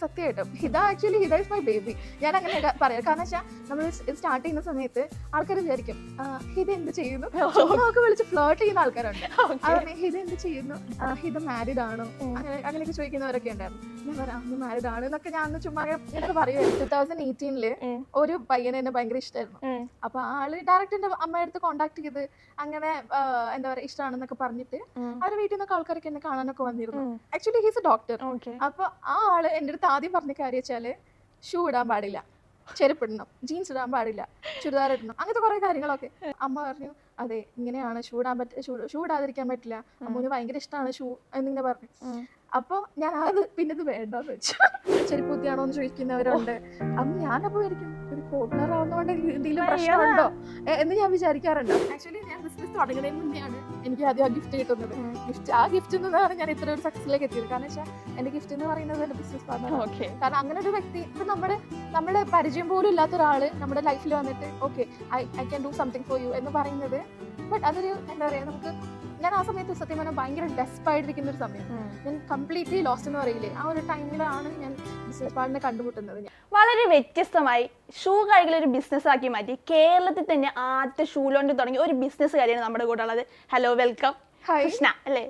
സത്യമായിട്ടും ഹിത is my baby. ഞാൻ അങ്ങനെ പറയാം. കാരണം വെച്ചാൽ നമ്മൾ സ്റ്റാർട്ട് ചെയ്യുന്ന സമയത്ത് ആൾക്കാർ വിചാരിക്കും ഹിത എന്ത് ചെയ്യുന്നു, ഒക്കെ വിളിച്ച് ഫ്ലേർട്ട് ചെയ്യുന്ന ആൾക്കാരുണ്ട്. ഹിത എന്ത് ചെയ്യുന്നു, ഹിത മാരീഡ് ആണോ, അങ്ങനെയൊക്കെ ചോദിക്കുന്നവരൊക്കെ ഉണ്ടായിരുന്നു. ഞാൻ പറയാം അന്ന് മാരീഡ് ആണ് എന്നൊക്കെ ഞാൻ അന്ന് ചുമ്മാ എനിക്ക് പറയുമായിരുന്നു. 2018 ഒരു പയ്യനെ എന്നെ ഭയങ്കര ഇഷ്ടമായിരുന്നു. അപ്പൊ ആള് ഡയറക്റ്റ് എന്റെ അമ്മയുടെ അടുത്ത് കോണ്ടാക്ട് ചെയ്ത് അങ്ങനെ എന്താ പറയാ ഇഷ്ടമാണെന്നൊക്കെ പറഞ്ഞിട്ട് അവരുടെ വീട്ടിൽ നിന്നൊക്കെ ആൾക്കാരൊക്കെ എന്നെ കാണാനൊക്കെ വന്നിരുന്നു. Actually he's A doctor. അപ്പൊ ആ ആള് എന്റെ അടുത്ത് ആദ്യം പറഞ്ഞ കാര്യം വെച്ചാല് ഷൂ ഇടാൻ പാടില്ല, ചെരുപ്പിടണം, ജീൻസ് ഇടാൻ പാടില്ല, ചുരിദാർ ഇടണം, അങ്ങനത്തെ കുറെ കാര്യങ്ങളൊക്കെ. അമ്മ പറഞ്ഞു അതെ ഇങ്ങനെയാണ് ഷൂ ഇടാതിരിക്കാൻ പറ്റില്ല, അമ്മൂന് ഭയങ്കര ഇഷ്ടമാണ് ഷൂ എന്നിങ്ങനെ പറഞ്ഞു. അപ്പൊ ഞാൻ അത് പിന്നെ ഇത് വേണ്ടെന്ന് വെച്ചു. ചെരുപ്പൂത്തിയാണോ എന്ന് ചോദിക്കുന്നവരുണ്ട്. അപ്പൊ ഞാനപ്പോ വിചാരിക്കും ഒരു പോപ്പുലർ ആവുന്നതുകൊണ്ട് എന്തെങ്കിലും പ്രശ്നമുണ്ടോ എന്ന് ഞാൻ വിചാരിക്കാറുണ്ട്. ആക്ച്വലി ഞാൻ ബിസിനസ് തുടങ്ങുന്നതിന് മുന്നെയാണ് എനിക്ക് ആദ്യം ആ ഗിഫ്റ്റ് കിട്ടുന്നത്. ആ ഗിഫ്റ്റ് നിന്നാണ് ഞാൻ ഇത്ര ഒരു സക്സസിലേക്ക് എത്തിയത്. കാരണം വെച്ചാൽ എന്റെ ഗിഫ്റ്റ് എന്ന് പറയുന്നത് എന്റെ ബിസിനസ് പാർട്ണർ. കാരണം അങ്ങനെ ഒരു വ്യക്തി ഇപ്പൊ നമ്മുടെ പരിചയം പോലും ഇല്ലാത്ത ഒരാള് നമ്മുടെ ലൈഫിൽ വന്നിട്ട് okay I can do something for you എന്ന് പറയുന്നത്. ബട്ട് അതൊരു എന്താ പറയാ, നമുക്ക് ഞാൻ ആ സമയത്ത് സത്യം പറഞ്ഞാൽ ഭയങ്കര ഡെസ്പായിട്ടിരിക്കുന്ന ഒരു സമയം. ഞാൻ കംപ്ലീറ്റ്ലി ലോസ്റ്റ് എന്ന് പറയില്ലേ, ആ ഒരു ടൈമിലാണ് ഞാൻ ബിസിനസ് പാർട്ണറെ കണ്ടുമുട്ടുന്നത്. വളരെ വ്യത്യസ്തമായി ഷൂ കൈകൾ ഒരു ബിസിനസ് ആക്കി മാറ്റി കേരളത്തിൽ തന്നെ ആദ്യത്തെ ഷൂ ലോഞ്ച് തുടങ്ങി ഒരു ബിസിനസ്സുകാരിയാണ് നമ്മുടെ കൂടെ ഉള്ളത്. Hello, welcome. കൃഷ്ണ അല്ലേ?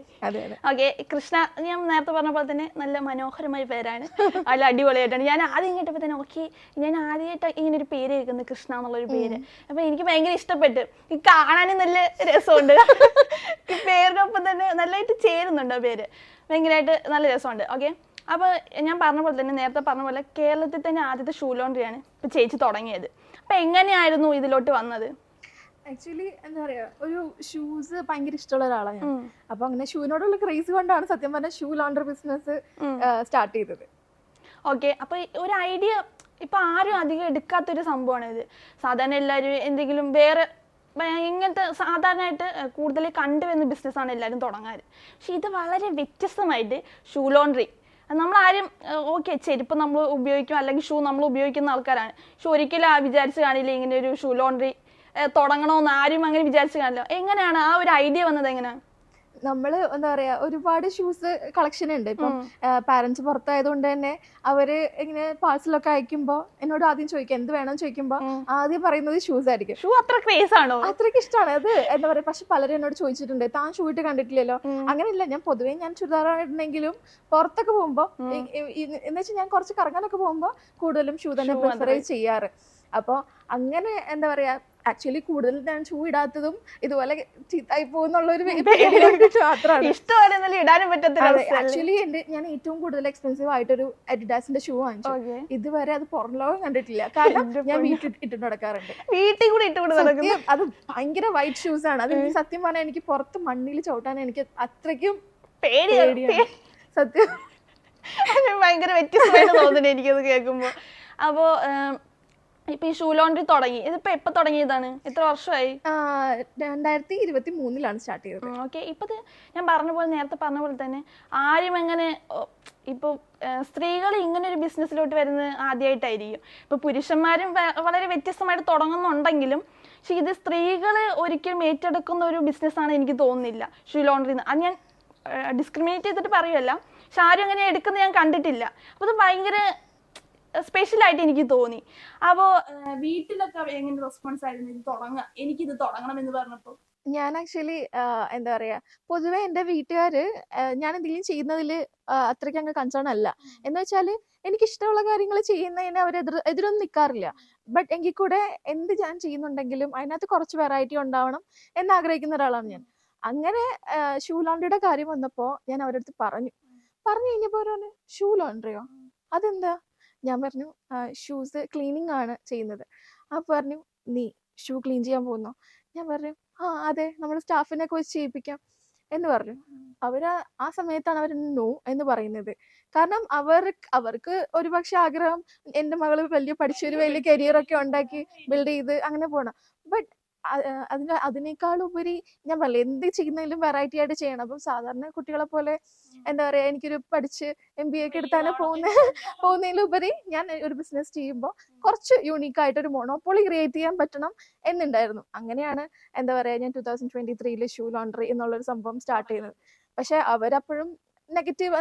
ഓക്കെ, കൃഷ്ണ ഞാൻ നേരത്തെ പറഞ്ഞ പോലെ തന്നെ നല്ല മനോഹരമായ പേരാണ്, നല്ല അടിപൊളിയായിട്ടാണ്. ഞാൻ ആദ്യം കേട്ടപ്പോൾ തന്നെ ഓക്കെ, ഞാൻ ആദ്യമായിട്ട് ഇങ്ങനെ ഒരു പേര് കേൾക്കുന്നത് കൃഷ്ണ എന്നുള്ളൊരു പേര്. അപ്പൊ എനിക്ക് ഭയങ്കര ഇഷ്ടപ്പെട്ടു. ഈ കാണാനും നല്ല രസമുണ്ട്, പേരിനൊപ്പം തന്നെ നല്ലതായിട്ട് ചേരുന്നുണ്ട് ആ പേര്, ഭയങ്കരമായിട്ട് നല്ല രസമുണ്ട്. ഓക്കെ, അപ്പോൾ ഞാൻ പറഞ്ഞ പോലെ തന്നെ നേരത്തെ പറഞ്ഞ പോലെ കേരളത്തിൽ തന്നെ ആദ്യത്തെ ഷൂ ലോണ്ടറിയാണ് ഇപ്പൊ ചേച്ചി തുടങ്ങിയത്. അപ്പൊ എങ്ങനെയായിരുന്നു ഇതിലോട്ട് വന്നത്? ആക്ച്വലി എന്താ പറയാ, ഒരു ഷൂസ് ഭയങ്കര ഇഷ്ടമുള്ള ഒരാളാണ് ഞാൻ. അപ്പൊ അങ്ങനെ ഷൂവിനോടുള്ള ക്രേസ് കൊണ്ടാണ് സത്യം പറഞ്ഞ ഷൂ ലോണ്ടർ ബിസിനസ് സ്റ്റാർട്ട് ചെയ്തത്. ഓക്കെ, അപ്പൊ ഒരു ഐഡിയ ഇപ്പൊ ആരും അധികം എടുക്കാത്തൊരു സംഭവമാണ് ഇത്. സാധാരണ എല്ലാവരും എന്തെങ്കിലും വേറെ ഇങ്ങനത്തെ സാധാരണയായിട്ട് കൂടുതൽ കണ്ടുവരുന്ന ബിസിനസ്സാണ് എല്ലാവരും തുടങ്ങാറ്. പക്ഷെ ഇത് വളരെ വ്യത്യസ്തമായിട്ട് ഷൂ ലോണ്ടറി. നമ്മളാരും ഓക്കെ ചെരുപ്പ് നമ്മൾ ഉപയോഗിക്കും അല്ലെങ്കിൽ ഷൂ നമ്മൾ ഉപയോഗിക്കുന്ന ആൾക്കാരാണ്. ഷൂ ഒരിക്കലും വിചാരിച്ച് കാണില്ല ഇങ്ങനെ ഒരു ഷൂ ലോണ്ടറി തുടങ്ങണമെന്ന് ആരും അങ്ങനെ വിചാരിച്ചു കാണില്ല. എങ്ങനെയാണ് ആ ഒരു ഐഡിയ വന്നത്? എങ്ങനെയാണ്? നമ്മള് എന്താ പറയാ ഒരുപാട് ഷൂസ് കളക്ഷൻ ഉണ്ട്. ഇപ്പം പാരന്റ്സ് പുറത്തായതുകൊണ്ട് തന്നെ അവര് ഇങ്ങനെ പാഴ്സലൊക്കെ അയക്കുമ്പോ എന്നോട് ആദ്യം ചോദിക്കാം എന്ത് വേണമെന്ന് ചോദിക്കുമ്പോ ആദ്യം പറയുന്നത് ഷൂസ് ആയിരിക്കും. ഷൂ അത്ര ക്രേസ് ആണോ? അത്രയ്ക്ക് ഇഷ്ടമാണ് അത്, എന്താ പറയാ. പക്ഷെ പലരും എന്നോട് ചോദിച്ചിട്ടുണ്ട് താൻ ഷൂ ഇട്ട് കണ്ടിട്ടില്ലല്ലോ. അങ്ങനെയില്ല, ഞാൻ പൊതുവേ ഞാൻ ചുരിദാറാണ് ഇടുന്നെങ്കിലും പുറത്തൊക്കെ പോകുമ്പോ എന്ന് വെച്ചാൽ ഞാൻ കുറച്ച് കറങ്ങാനൊക്കെ പോകുമ്പോ കൂടുതലും ഷൂ തന്നെ പ്രിഫർ ചെയ്യാറ്. അപ്പൊ അങ്ങനെ എന്താ പറയാ, ആക്ച്വലി കൂടുതൽ ഞാൻ ഷൂ ഇടാത്തതും ഇതുപോലെ ചീത്തായി പോകുന്നുള്ളൊരു മാത്രമാണ്. ആക്ച്വലി ഞാൻ ഏറ്റവും കൂടുതൽ എക്സ്പെൻസീവ് ആയിട്ടൊരു അഡിഡാസിന്റെ ഷൂ വാങ്ങിച്ചു. ഇതുവരെ അത് പുറം ലോകം കണ്ടിട്ടില്ല. കാരണം ഞാൻ വീട്ടിൽ ഇട്ടിട്ട് നടക്കാറുണ്ട്. അത് ഭയങ്കര വൈറ്റ് ഷൂസ് ആണ്. അത് എനിക്ക് സത്യം പറഞ്ഞാൽ എനിക്ക് പുറത്ത് മണ്ണിൽ ചവിട്ടാൻ എനിക്ക് അത്രയ്ക്കും പേടിയാണ് സത്യം. ഭയങ്കര വ്യത്യസ്തമായിട്ട് തോന്നുന്നു എനിക്കത് കേൾക്കുമ്പോ. അപ്പോ ഇപ്പൊ ഈ ഷൂ ലോണ്ടറി തുടങ്ങി, ഇതിപ്പോ എപ്പൊ തുടങ്ങിയതാണ്? എത്ര വർഷമായി? 2023 സ്റ്റാർട്ട് ചെയ്തത്. ഓക്കെ, ഇപ്പൊ ഞാൻ നേരത്തെ പറഞ്ഞ പോലെ തന്നെ ആരും എങ്ങനെ ഇപ്പൊ സ്ത്രീകൾ ഇങ്ങനെ ഒരു ബിസിനസ്സിലോട്ട് വരുന്നത് ആദ്യമായിട്ടായിരിക്കും. ഇപ്പൊ പുരുഷന്മാരും വളരെ വ്യത്യസ്തമായിട്ട് തുടങ്ങുന്നുണ്ടെങ്കിലും പക്ഷെ ഇത് സ്ത്രീകൾ ഒരിക്കലും ഏറ്റെടുക്കുന്ന ഒരു ബിസിനസ്സാണ് എനിക്ക് തോന്നുന്നില്ല ഷൂ ലോണ്ടറി. അത് ഞാൻ ഡിസ്ക്രിമിനേറ്റ് ചെയ്തിട്ട് പറയുമല്ല, പക്ഷെ ആരും അങ്ങനെ എടുക്കുന്നത് ഞാൻ കണ്ടിട്ടില്ല. അപ്പൊ അത് ഭയങ്കര സ്പെഷ്യൽ ആയിട്ട് എനിക്ക് തോന്നി. അപ്പോ വീട്ടിലൊക്കെ എങ്ങനെ റെസ്പോൺസ് ആയിരുന്നു ഇത് എനിക്കിത് തുടങ്ങണം എന്ന് പറഞ്ഞപ്പോ? ഞാൻ ആക്ച്വലി എന്താ പറയാ, പൊതുവെ എന്റെ വീട്ടുകാര് ഞാൻ എന്തെങ്കിലും ചെയ്യുന്നതിൽ അത്രയ്ക്ക് അങ്ങ് കൺസേൺ അല്ല. എന്ന് വെച്ചാല് എനിക്ക് ഇഷ്ടമുള്ള കാര്യങ്ങൾ ചെയ്യുന്നതിന് അവർ എതിരൊന്നും നിൽക്കാറില്ല. ബട്ട് എങ്കിൽ കൂടെ എന്ത് ഞാൻ ചെയ്യുന്നുണ്ടെങ്കിലും അതിനകത്ത് കുറച്ച് വെറൈറ്റി ഉണ്ടാവണം എന്ന് ആഗ്രഹിക്കുന്ന ഒരാളാണ് ഞാൻ. അങ്ങനെ ഷൂ ലോണ്ടറിയുടെ കാര്യം വന്നപ്പോ ഞാൻ അവരുടെ അടുത്ത് പറഞ്ഞു കഴിഞ്ഞപ്പോ അവര് ഷൂ ലോണ്ടറിയോ അതെന്താ? ഞാൻ പറഞ്ഞു ഷൂസ് ക്ലീനിങ് ആണ് ചെയ്യുന്നത്. അപ്പൊ പറഞ്ഞു നീ ഷൂ ക്ലീൻ ചെയ്യാൻ പോകുന്നോ? ഞാൻ പറഞ്ഞു അതെ, നമ്മൾ സ്റ്റാഫിനെ വെച്ച് ചെയ്യിപ്പിക്കാം എന്ന് പറഞ്ഞു. ആ സമയത്താണ് അവർ നോ എന്ന് പറയുന്നത്. കാരണം അവർക്ക് ഒരുപക്ഷെ ആഗ്രഹം എന്റെ മകള് പഠിച്ചൊരു വലിയ കരിയർ ഒക്കെ ഉണ്ടാക്കി ബിൽഡ് ചെയ്ത് അങ്ങനെ പോകണം. ബട്ട് അതിനേക്കാളുപരി ഞാൻ പറയില്ല, എന്ത് ചെയ്യുന്നതിലും വെറൈറ്റി ആയിട്ട് ചെയ്യണം. അപ്പം സാധാരണ കുട്ടികളെ പോലെ എന്താ പറയാ, എനിക്കൊരു പഠിച്ച് MBA ഒക്കെ എടുത്താണ് പോകുന്നതിലുപരി ഞാൻ ഒരു ബിസിനസ് ചെയ്യുമ്പോൾ കുറച്ച് യൂണീക്ക് ആയിട്ട് ഒരു മോണോപോളി ക്രിയേറ്റ് ചെയ്യാൻ പറ്റണം എന്നുണ്ടായിരുന്നു. അങ്ങനെയാണ് എന്താ പറയാ ഞാൻ 2023 ഷൂ ലോണ്ടറി എന്നുള്ളൊരു സംഭവം സ്റ്റാർട്ട് ചെയ്യുന്നത്. പക്ഷെ അവരപ്പോഴും നെഗറ്റീവ്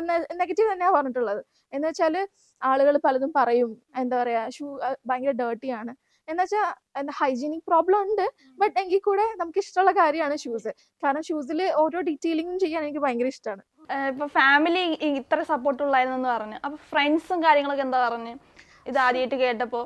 തന്നെയാണ് പറഞ്ഞിട്ടുള്ളത്. എന്ന് വെച്ചാൽ ആളുകൾ പലതും പറയും, എന്താ പറയാ, ഷൂ ഭയങ്കര ഡേർട്ടിയാണ് എന്ന് വെച്ചാൽ എന്താ ഹൈജീനിക് പ്രോബ്ലം ഉണ്ട്. ബട്ട് എങ്കിൽ കൂടെ നമുക്ക് ഇഷ്ടമുള്ള കാര്യമാണ് ഷൂസ്. കാരണം ഷൂസിൽ ഓരോ ഡീറ്റെയിലിങ്ങും ചെയ്യാൻ എനിക്ക് ഭയങ്കര ഇഷ്ടമാണ്. ഇപ്പൊ ഫാമിലി ഇത്ര സപ്പോർട്ട് ഉള്ളായിരുന്നു പറഞ്ഞു, അപ്പൊ ഫ്രണ്ട്സും കാര്യങ്ങളൊക്കെ എന്താ പറഞ്ഞു ഇത് ആദ്യമായിട്ട് കേട്ടപ്പോ?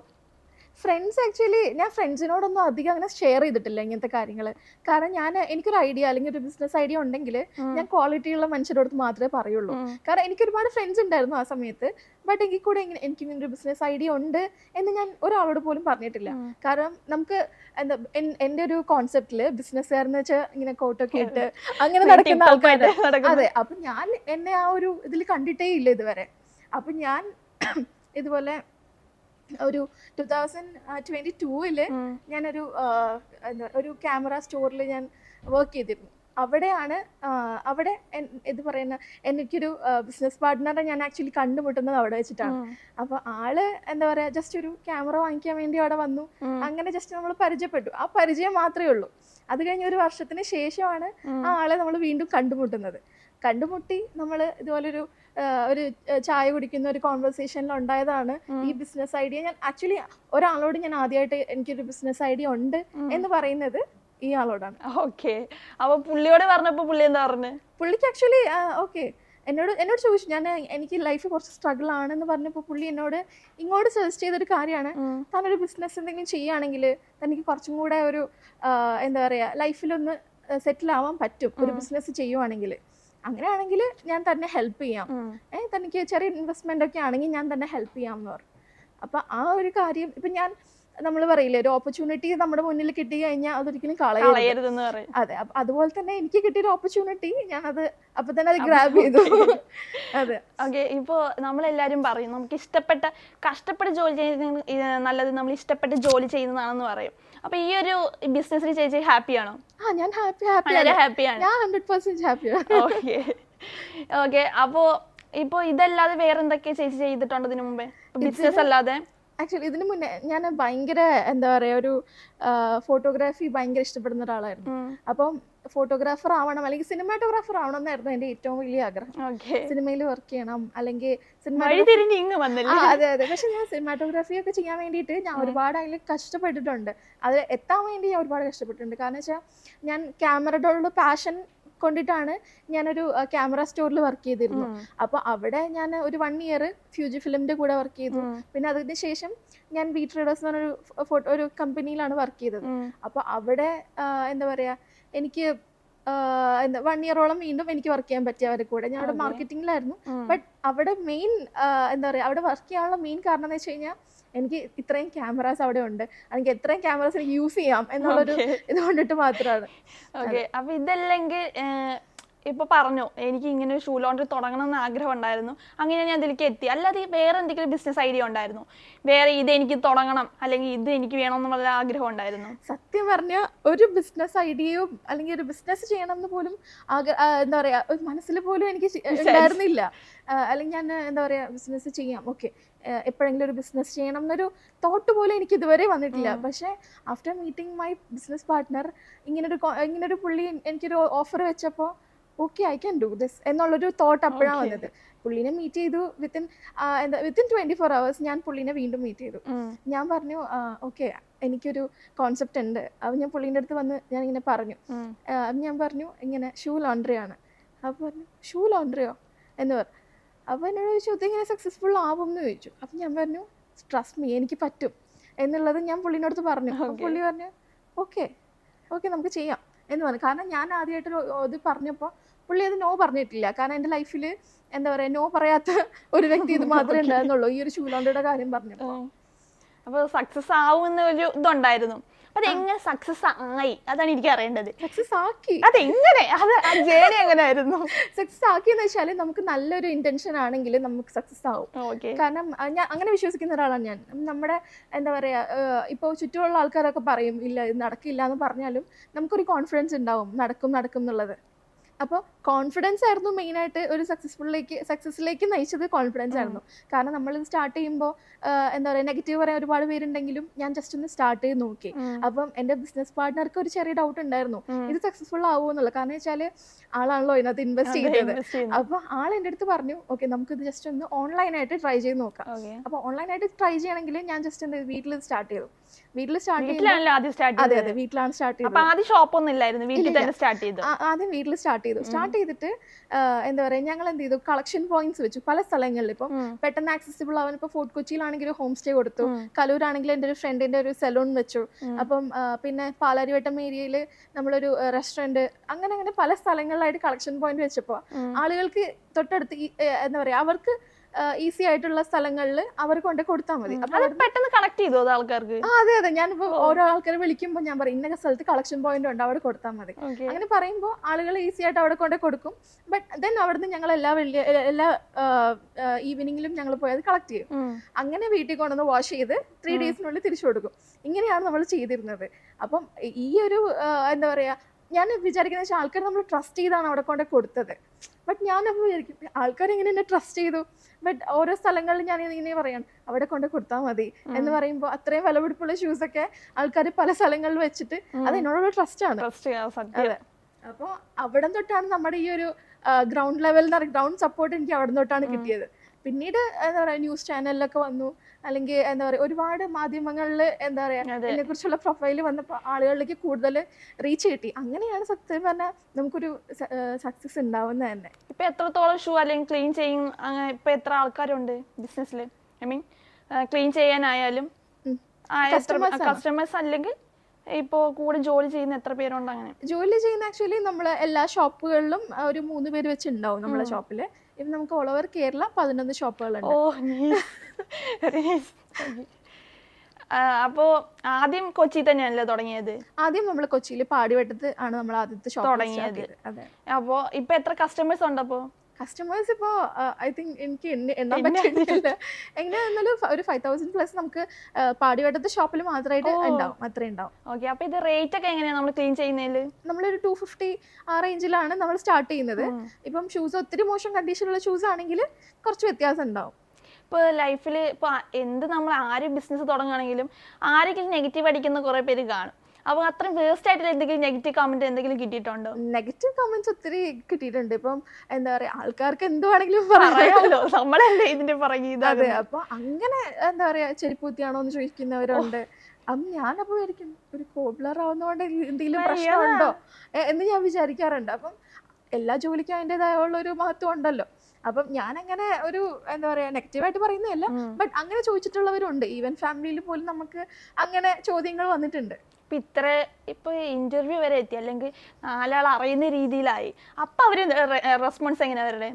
ഫ്രണ്ട്സ് ആക്ച്വലി ഞാൻ ഫ്രണ്ട്സിനോടൊന്നും അധികം അങ്ങനെ ഷെയർ ചെയ്തിട്ടില്ല ഇങ്ങനത്തെ കാര്യങ്ങൾ. കാരണം എനിക്കൊരു ഐഡിയ അല്ലെങ്കിൽ ഒരു ബിസിനസ് ഐഡിയ ഉണ്ടെങ്കിൽ ഞാൻ ക്വാളിറ്റി ഉള്ള മനുഷ്യരോട് മാത്രമേ പറയുള്ളൂ. കാരണം എനിക്ക് ഒരുപാട് ഫ്രണ്ട്സ് ഉണ്ടായിരുന്നു ആ സമയത്ത്. ബട്ട് എങ്കിൽ കൂടെ എനിക്ക് ഇങ്ങനെ ഒരു ബിസിനസ് ഐഡിയ ഉണ്ട് എന്ന് ഞാൻ ഒരാളോട് പോലും പറഞ്ഞിട്ടില്ല. കാരണം നമുക്ക് എന്താ എൻ്റെ ഒരു കോൺസെപ്റ്റില് ബിസിനസ്സുകാരെന്ന് വെച്ചാൽ ഇങ്ങനെ കോട്ടൊക്കെ ഇട്ട് അങ്ങനെ നടക്കുന്ന ആൾക്കാര്. അതെ, അപ്പൊ ഞാൻ എന്നെ ആ ഒരു ഇതിൽ കണ്ടിട്ടേ ഇല്ല ഇതുവരെ. അപ്പൊ ഞാൻ ഇതുപോലെ ഒരു 2022 ഞാനൊരു ഒരു ക്യാമറ സ്റ്റോറിൽ ഞാൻ വർക്ക് ചെയ്തിരുന്നു. അവിടെ ഇത് പറയുന്ന എനിക്കൊരു ബിസിനസ് പാർട്ട്ണറെ ഞാൻ ആക്ച്വലി കണ്ടുമുട്ടുന്നത് അവിടെ വെച്ചിട്ടാണ്. അപ്പൊ ആള് എന്താ പറയാ ജസ്റ്റ് ഒരു ക്യാമറ വാങ്ങിക്കാൻ വേണ്ടി അവിടെ വന്നു. അങ്ങനെ ജസ്റ്റ് നമ്മൾ പരിചയപ്പെട്ടു. ആ പരിചയം മാത്രമേ ഉള്ളൂ. അത് കഴിഞ്ഞ ഒരു വർഷത്തിന് ശേഷമാണ് ആ ആളെ നമ്മൾ വീണ്ടും കണ്ടുമുട്ടി നമ്മൾ ഇതുപോലൊരു ഒരു ചായ കുടിക്കുന്ന ഒരു കോൺവെർസേഷനിൽ ഉണ്ടായതാണ് ഈ ബിസിനസ് ഐഡിയ. ഞാൻ ആക്ച്വലി ഒരാളോട് ഞാൻ ആദ്യമായിട്ട് എനിക്കൊരു ബിസിനസ് ഐഡിയ ഉണ്ട് എന്ന് പറയുന്നത് ഈ ആളോടാണ്. ഓക്കെ, അപ്പൊ പുള്ളിയോട് പറഞ്ഞപ്പോ പുള്ളി എന്താ പറഞ്ഞു? പുള്ളിക്ക് ആക്ച്വലി ഓക്കെ എന്നോട് ചോദിച്ചു. എനിക്ക് ലൈഫ് കുറച്ച് സ്ട്രഗിൾ ആണെന്ന് പറഞ്ഞപ്പോൾ പുള്ളി എന്നോട് ഇങ്ങോട്ട് സജസ്റ്റ് ചെയ്തൊരു കാര്യമാണ്, താനൊരു ബിസിനസ് എന്തെങ്കിലും ചെയ്യുകയാണെങ്കിൽ തനിക്ക് കുറച്ചും കൂടെ ഒരു എന്താ പറയുക ലൈഫിലൊന്ന് സെറ്റിൽ ആവാൻ പറ്റും ഒരു ബിസിനസ് ചെയ്യുവാണെങ്കിൽ. അങ്ങനെയാണെങ്കിൽ ഞാൻ തന്നെ ഹെൽപ്പ് ചെയ്യാം, തനിക്ക് ചെറിയ ഇൻവെസ്റ്റ്മെന്റ് ഒക്കെ ആണെങ്കിൽ ഞാൻ തന്നെ ഹെൽപ്പ് ചെയ്യാം എന്ന് പറഞ്ഞു. അപ്പൊ ആ ഒരു കാര്യം ഇപ്പൊ നമ്മൾ പറയില്ലേ, ഒരു ഓപ്പർച്യൂണിറ്റി നമ്മുടെ മുന്നിൽ കിട്ടി കഴിഞ്ഞാൽ അതൊരിക്കലും കളയരുതെന്ന് പറയും. അതെ, അപ്പൊ അതുപോലെ തന്നെ എനിക്ക് കിട്ടിയൊരു ഓപ്പർച്യൂണിറ്റി ഞാൻ അപ്പൊ തന്നെ അത് ഗ്രാബ് ചെയ്തു. അതെ, ഓക്കെ. ഇപ്പോ നമ്മളെല്ലാരും പറയും നമുക്ക് കഷ്ടപ്പെട്ട് ജോലി ചെയ്യുന്നത് നല്ലത്, നമ്മൾ ഇഷ്ടപ്പെട്ട് ജോലി ചെയ്യുന്നതാണെന്ന് പറയും. അപ്പൊ ഈ ഒരു ബിസിനസ്സിൽ ചേച്ചി ഹാപ്പിയാണോ? ഞാൻ ഹാപ്പിയാണ്. ഞാൻ 100% ഹാപ്പിയാണ്. ഓക്കെ. അപ്പോ ഇപ്പൊ ഇതല്ലാതെ വേറെ എന്തൊക്കെയാ ചേച്ചി ചെയ്തിട്ടുണ്ട് ഇതിനു മുമ്പേ ബിസിനസ് അല്ലാതെ? ആക്ച്വലി ഇതിനു മുന്നേ ഞാൻ ഭയങ്കര എന്താ പറയാ ഒരു ഫോട്ടോഗ്രാഫി ഭയങ്കര ഇഷ്ടപ്പെടുന്ന ഒരാളായിരുന്നു. അപ്പം ഫോട്ടോഗ്രാഫർ ആവണം അല്ലെങ്കിൽ സിനിമാറ്റോഗ്രാഫർ ആവണം എന്നായിരുന്നു എൻ്റെ ഏറ്റവും വലിയ ആഗ്രഹം. സിനിമയിൽ വർക്ക് ചെയ്യണം അല്ലെങ്കിൽ അതെ. പക്ഷെ ഞാൻ സിനിമാറ്റോഗ്രാഫി ഒക്കെ ചെയ്യാൻ വേണ്ടിയിട്ട് ഞാൻ ഒരുപാട് അതിൽ കഷ്ടപ്പെട്ടിട്ടുണ്ട്. അതിൽ എത്താൻ വേണ്ടി ഞാൻ ഒരുപാട് കഷ്ടപ്പെട്ടിട്ടുണ്ട്. കാരണം വെച്ചാൽ ഞാൻ ക്യാമറയോടുള്ള പാഷൻ കൊണ്ടിട്ടാണ് ഞാനൊരു ക്യാമറ സ്റ്റോറിൽ വർക്ക് ചെയ്തിരുന്നു. അപ്പൊ അവിടെ ഞാൻ ഒരു 1 year ഫ്യൂജി ഫിലിമിന്റെ കൂടെ വർക്ക് ചെയ്തു. പിന്നെ അതിന് ശേഷം ഞാൻ വി ട്രേഡേഴ്സ് എന്ന് പറഞ്ഞൊരു ഒരു കമ്പനിയിലാണ് വർക്ക് ചെയ്തത്. അപ്പൊ അവിടെ എന്താ പറയാ എനിക്ക് 1 year വീണ്ടും എനിക്ക് വർക്ക് ചെയ്യാൻ പറ്റി അവരുടെ കൂടെ. ഞാൻ അവിടെ മാർക്കറ്റിംഗിലായിരുന്നു. ബട്ട് അവിടെ മെയിൻ എന്താ പറയാ അവിടെ വർക്ക് ചെയ്യാനുള്ള മെയിൻ കാരണം എന്ന് വെച്ച് കഴിഞ്ഞാൽ എനിക്ക് ഇത്രയും ക്യാമറാസ് അവിടെ ഉണ്ട്, അല്ലെങ്കിൽ എത്രയും ക്യാമറാസ് എനിക്ക് യൂസ് ചെയ്യാം എന്നുള്ളൊരു ഇത് കൊണ്ടിട്ട് മാത്രമാണ്. ഓക്കെ. അപ്പൊ ഇതല്ലെങ്കിൽ ഇപ്പൊ പറഞ്ഞു എനിക്ക് ഇങ്ങനെ ഒരു ഷൂ ലോണ്ടറി തുടങ്ങണം എന്ന് ആഗ്രഹം ഉണ്ടായിരുന്നു, അങ്ങനെ ഞാൻ അതിലേക്ക് എത്തി. അല്ലാതെ വേറെ എന്തെങ്കിലും ബിസിനസ് ഐഡിയ ഉണ്ടായിരുന്നു? വേറെ ഇത് എനിക്ക് തുടങ്ങണം അല്ലെങ്കിൽ ഇത് എനിക്ക് വേണമെന്നുള്ള ആഗ്രഹം ഉണ്ടായിരുന്നു? സത്യം പറഞ്ഞാൽ ഒരു ബിസിനസ് ഐഡിയയോ അല്ലെങ്കിൽ ഒരു ബിസിനസ് ചെയ്യണം എന്ന് പോലും എന്താ പറയാ ഒരു മനസ്സിൽ പോലും എനിക്ക് ഉണ്ടായിരുന്നില്ല. അല്ലെങ്കിൽ ഞാൻ എന്താ പറയാ ബിസിനസ് ചെയ്യാം, ഓക്കെ എപ്പോഴെങ്കിലും ഒരു ബിസിനസ് ചെയ്യണം എന്നൊരു തോട്ട് പോലും എനിക്ക് ഇതുവരെ വന്നിട്ടില്ല. പക്ഷേ after meeting my business partner ഇങ്ങനൊരു പുള്ളി എനിക്കൊരു ഓഫർ വെച്ചപ്പോൾ okay I can do this എന്നുള്ളൊരു തോട്ട് അപ്പോഴാണ് വന്നത്. പുള്ളിനെ മീറ്റ് ചെയ്തു. വിത്തിൻ 24 hours ഞാൻ പുള്ളിനെ വീണ്ടും മീറ്റ് ചെയ്തു. ഞാൻ പറഞ്ഞു ഓക്കെ എനിക്കൊരു കോൺസെപ്റ്റ് ഉണ്ട്. അപ്പം ഞാൻ പുള്ളീൻ്റെ അടുത്ത് വന്ന് ഞാൻ ഇങ്ങനെ പറഞ്ഞു. ഞാൻ പറഞ്ഞു ഇങ്ങനെ ഷൂ ലോണ്ടറി ആണ്. അപ്പോൾ പറഞ്ഞു ഷൂ ലോണ്ടറിയോ എന്ന് പറഞ്ഞു. അപ്പോൾ എന്നോട് ചോദിച്ചു ഇതിങ്ങനെ സക്സസ്ഫുൾ ആവും എന്ന് ചോദിച്ചു. അപ്പം ഞാൻ പറഞ്ഞു ട്രസ്റ്റ് മീ എനിക്ക് പറ്റും എന്നുള്ളത് ഞാൻ പുള്ളീനടുത്ത് പറഞ്ഞു. അപ്പോൾ പുള്ളി പറഞ്ഞു ഓക്കെ നമുക്ക് ചെയ്യാം എന്ന് പറഞ്ഞു. കാരണം ഞാൻ ആദ്യമായിട്ട് ഇത് പറഞ്ഞപ്പോൾ പുള്ളി അത് നോ പറഞ്ഞിട്ടില്ല. കാരണം എൻ്റെ ലൈഫിൽ എന്താ പറയുക നോ പറയാത്ത ഒരു വ്യക്തി ഇത് മാത്രമേ ഉണ്ടായിരുന്നുള്ളൂ ഈ ഒരു ഷൂ ലോണ്ടറിയുടെ കാര്യം പറഞ്ഞപ്പോൾ. അപ്പോൾ സക്സസ് ആവുമെന്ന ഒരു ഇതുണ്ടായിരുന്നു. അത് എങ്ങനെ സക്സസ് ആയി അതാണ് എനിക്ക് അറിയേണ്ടത്. സക്സസ് ആക്കി അതെങ്ങനെ, അത് ജേണി എങ്ങനെയായിരുന്നു? സക്സസ് ആക്കി എന്ന് വെച്ചാൽ നമുക്ക് നല്ലൊരു ഇന്റൻഷൻ ആണെങ്കിൽ നമുക്ക് സക്സസ് ആവും. കാരണം ഞാൻ അങ്ങനെ വിശ്വസിക്കുന്ന ഒരാളാണ് ഞാൻ. നമ്മുടെ എന്താ പറയാ ഇപ്പോൾ ചുറ്റുമുള്ള ആൾക്കാരൊക്കെ പറയും ഇല്ല ഇത് നടക്കില്ല എന്ന് പറഞ്ഞാലും നമുക്കൊരു കോൺഫിഡൻസ് ഉണ്ടാവും നടക്കും എന്നുള്ളത്. അപ്പോൾ കോൺഫിഡൻസ് ആയിരുന്നു മെയിനായിട്ട് ഒരു സക്സസ്സിലേക്ക് നയിച്ചത്. കോൺഫിഡൻസ് ആയിരുന്നു. കാരണം നമ്മൾ സ്റ്റാർട്ട് ചെയ്യുമ്പോൾ എന്താ പറയുക, നെഗറ്റീവ് പറയാൻ ഒരുപാട് പേരുണ്ടെങ്കിലും ഞാൻ ജസ്റ്റ് ഒന്ന് സ്റ്റാർട്ട് ചെയ്ത് നോക്കി. അപ്പം എൻ്റെ ബിസിനസ് പാർട്ട്ണർക്ക് ഒരു ചെറിയ ഡൗട്ട് ഉണ്ടായിരുന്നു, ഇത് സക്സസ്ഫുൾ ആവുമോ എന്നുള്ളത്. കാരണം വെച്ചാൽ ആളാണല്ലോ ഇതിനകത്ത് ഇൻവെസ്റ്റ് ചെയ്തത്. അപ്പോൾ ആൾ എൻ്റെ അടുത്ത് പറഞ്ഞു, ഓക്കെ നമുക്കിത് ജസ്റ്റ് ഒന്ന് ഓൺലൈനായിട്ട് ട്രൈ ചെയ്ത് നോക്കാം. അപ്പോൾ ഓൺലൈനായിട്ട് ട്രൈ ചെയ്യണമെങ്കിൽ ഞാൻ ജസ്റ്റ് എന്ത് വീട്ടിൽ സ്റ്റാർട്ട് ചെയ്തു. വീട്ടിലാണ് സ്റ്റാർട്ട് ചെയ്തത്. ആദ്യം വീട്ടിൽ സ്റ്റാർട്ട് ചെയ്തിട്ട് എന്താ പറയുക, ഞങ്ങൾ എന്ത് ചെയ്തു, കളക്ഷൻ പോയിന്റ്സ് വെച്ചു പല സ്ഥലങ്ങളിൽ. ഇപ്പം പെട്ടെന്ന് ആക്സസിബിൾ ആവാൻ ഇപ്പോൾ ഫോർട്ട് കൊച്ചിയിലാണെങ്കിൽ ഹോം സ്റ്റേ കൊടുത്തു, കലൂരാണെങ്കിൽ എൻ്റെ ഒരു ഫ്രണ്ടിന്റെ ഒരു സെലൂൺ വെച്ചു. അപ്പം പിന്നെ പാലാരിവട്ടം ഏരിയയിൽ നമ്മളൊരു റെസ്റ്റോറൻറ്റ്, അങ്ങനെ പല സ്ഥലങ്ങളിലായിട്ട് കളക്ഷൻ പോയിന്റ് വെച്ചപ്പോൾ ആളുകൾക്ക് തൊട്ടടുത്ത് എന്താ പറയുക, അവർക്ക് ഈസി ആയിട്ടുള്ള സ്ഥലങ്ങളിൽ അവർ കൊണ്ട് കൊടുത്താൽ മതി. പെട്ടെന്ന് കണക്ട് ചെയ്തു ആൾക്കാർക്ക്. അതെ, ഞാനിപ്പോ ഓരോ ആൾക്കാരെ വിളിക്കുമ്പോൾ ഞാൻ പറയും ഇന്ന സ്ഥലത്ത് കളക്ഷൻ പോയിന്റ് ഉണ്ട്, അവിടെ കൊടുത്താൽ മതി. അങ്ങനെ പറയുമ്പോൾ ആളുകൾ ഈസി ആയിട്ട് അവിടെ കൊണ്ട് കൊടുക്കും. ബട്ട് ദെൻ അവിടുന്ന് ഞങ്ങൾ എല്ലാ ഈവനിങ്ങിലും ഞങ്ങൾ പോയി അത് കളക്ട് ചെയ്യും. അങ്ങനെ വീട്ടിൽ കൊണ്ടുവന്ന് വാഷ് ചെയ്ത് 3 daysനുള്ളിൽ തിരിച്ചു കൊടുക്കും. ഇങ്ങനെയാണ് നമ്മൾ ചെയ്തിരുന്നത്. അപ്പം ഈ ഒരു എന്താ പറയാ, ഞാൻ വിചാരിക്കുന്ന വെച്ചാൽ ആൾക്കാർ നമ്മൾ ട്രസ്റ്റ് ചെയ്താണ് അവിടെ കൊണ്ട് കൊടുത്തത്. ബട്ട് ഞാനപ്പോൾ വിചാരിക്കും ആൾക്കാർ എങ്ങനെ എന്നെ ട്രസ്റ്റ് ചെയ്തു. ബട്ട് ഓരോ സ്ഥലങ്ങളിൽ ഞാൻ ഇങ്ങനെ പറയാം അവിടെ കൊണ്ട് കൊടുത്താൽ മതി എന്ന് പറയുമ്പോൾ അത്രയും വിലപിടിപ്പുള്ള ഷൂസ് ഒക്കെ ആൾക്കാർ പല സ്ഥലങ്ങളിൽ വെച്ചിട്ട് അത് എന്നോടുള്ള ട്രസ്റ്റ് ആണ്. അതെ, അപ്പോൾ അവിടെ തൊട്ടാണ് നമ്മുടെ ഈ ഒരു ഗ്രൗണ്ട് ലെവലിൽ ഗ്രൗണ്ട് സപ്പോർട്ട് എനിക്ക് അവിടെ തൊട്ടാണ് കിട്ടിയത്. പിന്നീട് എന്താ പറയുക, ന്യൂസ് ചാനലിലൊക്കെ വന്നു, അല്ലെങ്കിൽ എന്താ പറയുക ഒരുപാട് മാധ്യമങ്ങളിൽ എന്താ പറയുക ഇതിനെ കുറിച്ചുള്ള പ്രൊഫൈല് വന്നപ്പോൾ ആളുകളിലേക്ക് കൂടുതൽ റീച്ച് കിട്ടി. അങ്ങനെയാണ് സത്യം പറഞ്ഞാൽ നമുക്കൊരു സക്സസ് ഉണ്ടാവുന്നത് തന്നെ. ഇപ്പൊ എത്രത്തോളം ഷൂ അല്ലെങ്കിൽ ക്ലീൻ ചെയ്യും, ഇപ്പൊ എത്ര ആൾക്കാരുണ്ട് ബിസിനസ്സിൽ? ഐ മീൻ ക്ലീൻ ചെയ്യാനായാലും കസ്റ്റമേഴ്സ് അല്ലെങ്കിൽ ഇപ്പോ കൂടെ ജോലി ചെയ്യുന്ന എത്ര പേരുണ്ട്? അങ്ങനെ ജോലി ചെയ്യുന്ന ആക്ച്വലി നമ്മള് എല്ലാ ഷോപ്പുകളിലും ഒരു 3 പേര് വെച്ച് ഉണ്ടാവും നമ്മളെ ഷോപ്പില്. ഇപ്പം നമുക്ക് ഓൾ ഓവർ കേരള 11 ഷോപ്പുകളുണ്ട്. അപ്പോ ആദ്യം കൊച്ചി തന്നെയാണല്ലോ തുടങ്ങിയത്? ആദ്യം നമ്മൾ കൊച്ചിയിൽ പാടിവട്ടത്ത് ആണ് നമ്മൾ ആദ്യത്തെ ഷോപ്പ് തുടങ്ങിയത്. അതെ. അപ്പോ ഇപ്പൊ എത്ര കസ്റ്റമേഴ്സ് ഉണ്ട്? അപ്പോ കസ്റ്റമേഴ്സ് ഇപ്പോൾ ഐ തിങ്ക് എനിക്ക് എണ്ണാൻ പറ്റില്ല, എങ്ങനെയാണെന്നാലും ഒരു 5000+ നമുക്ക് പാടിവട്ടത്തെ ഷോപ്പിൽ മാത്രമായിട്ട് ഉണ്ടാവും, അത്രേ ഉണ്ടാവും. ഓക്കെ, അപ്പൊ ഇത് റേറ്റ് ഒക്കെ എങ്ങനെയാണ് നമ്മൾ ക്ലീൻ ചെയ്യുന്നതിൽ? നമ്മളൊരു 250 ആ റേഞ്ചിലാണ് നമ്മൾ സ്റ്റാർട്ട് ചെയ്യുന്നത്. ഇപ്പം ഷൂസ് ഒത്തിരി മോശം കണ്ടീഷനുള്ള ഷൂസ് ആണെങ്കിൽ കുറച്ച് വ്യത്യാസം ഉണ്ടാവും. ഇപ്പോൾ ലൈഫിൽ ഇപ്പോൾ എന്ത് നമ്മൾ ആര് ബിസിനസ് തുടങ്ങുകയാണെങ്കിലും ആരെങ്കിലും നെഗറ്റീവ് അടിക്കുന്ന കുറേ പേര് കാണും. അപ്പോൾ അത്രയും വേസ്റ്റ് ആയിട്ടുള്ള എന്തെങ്കിലും നെഗറ്റീവ് കമന്റ് എന്തെങ്കിലും കിട്ടിയിട്ടുണ്ടോ? നെഗറ്റീവ് കമന്റ്സ് ഒത്തിരി കിട്ടിയിട്ടുണ്ട്. ഇപ്പം എന്താ പറയാ, ആൾക്കാർക്ക് എന്തുവാണെങ്കിലും പറയാമല്ലോ, നമ്മളല്ലേ ഇതിന്റെ പറയുന്നത്. അതെ, അപ്പൊ അങ്ങനെ എന്താ പറയാ ചെരിപ്പൂത്തിയാണോ എന്ന് ചോദിക്കുന്നവരുണ്ട്. അപ്പം ഞാനപ്പോൾ വിചാരിക്കും ഒരു കോബ്ലർ ആവുന്നതുകൊണ്ട് എന്തെങ്കിലും പ്രശ്നമുണ്ടോ എന്ന് ഞാൻ വിചാരിക്കാറുണ്ട്. അപ്പം എല്ലാ ജോലിക്കും അതിൻ്റെതായുള്ള ഒരു മഹത്വം ഉണ്ടല്ലോ. അപ്പം ഞാനങ്ങനെ ഒരു എന്താ പറയാ നെഗറ്റീവായിട്ട് പറയുന്നതല്ല, ബട്ട് അങ്ങനെ ചോദിച്ചിട്ടുള്ളവരുണ്ട്. ഈവൻ ഫാമിലിയിൽ പോലും നമുക്ക് അങ്ങനെ ചോദ്യങ്ങൾ വന്നിട്ടുണ്ട്. ഇപ്പൊ ഇന്റർവ്യൂ വരെ എത്തി, അല്ലെങ്കിൽ 4 ആൾ അറിയുന്ന രീതിയിലായി, അപ്പൊ അവര് റെസ്പോൺസ് എങ്ങനെയാ അവരുടെ?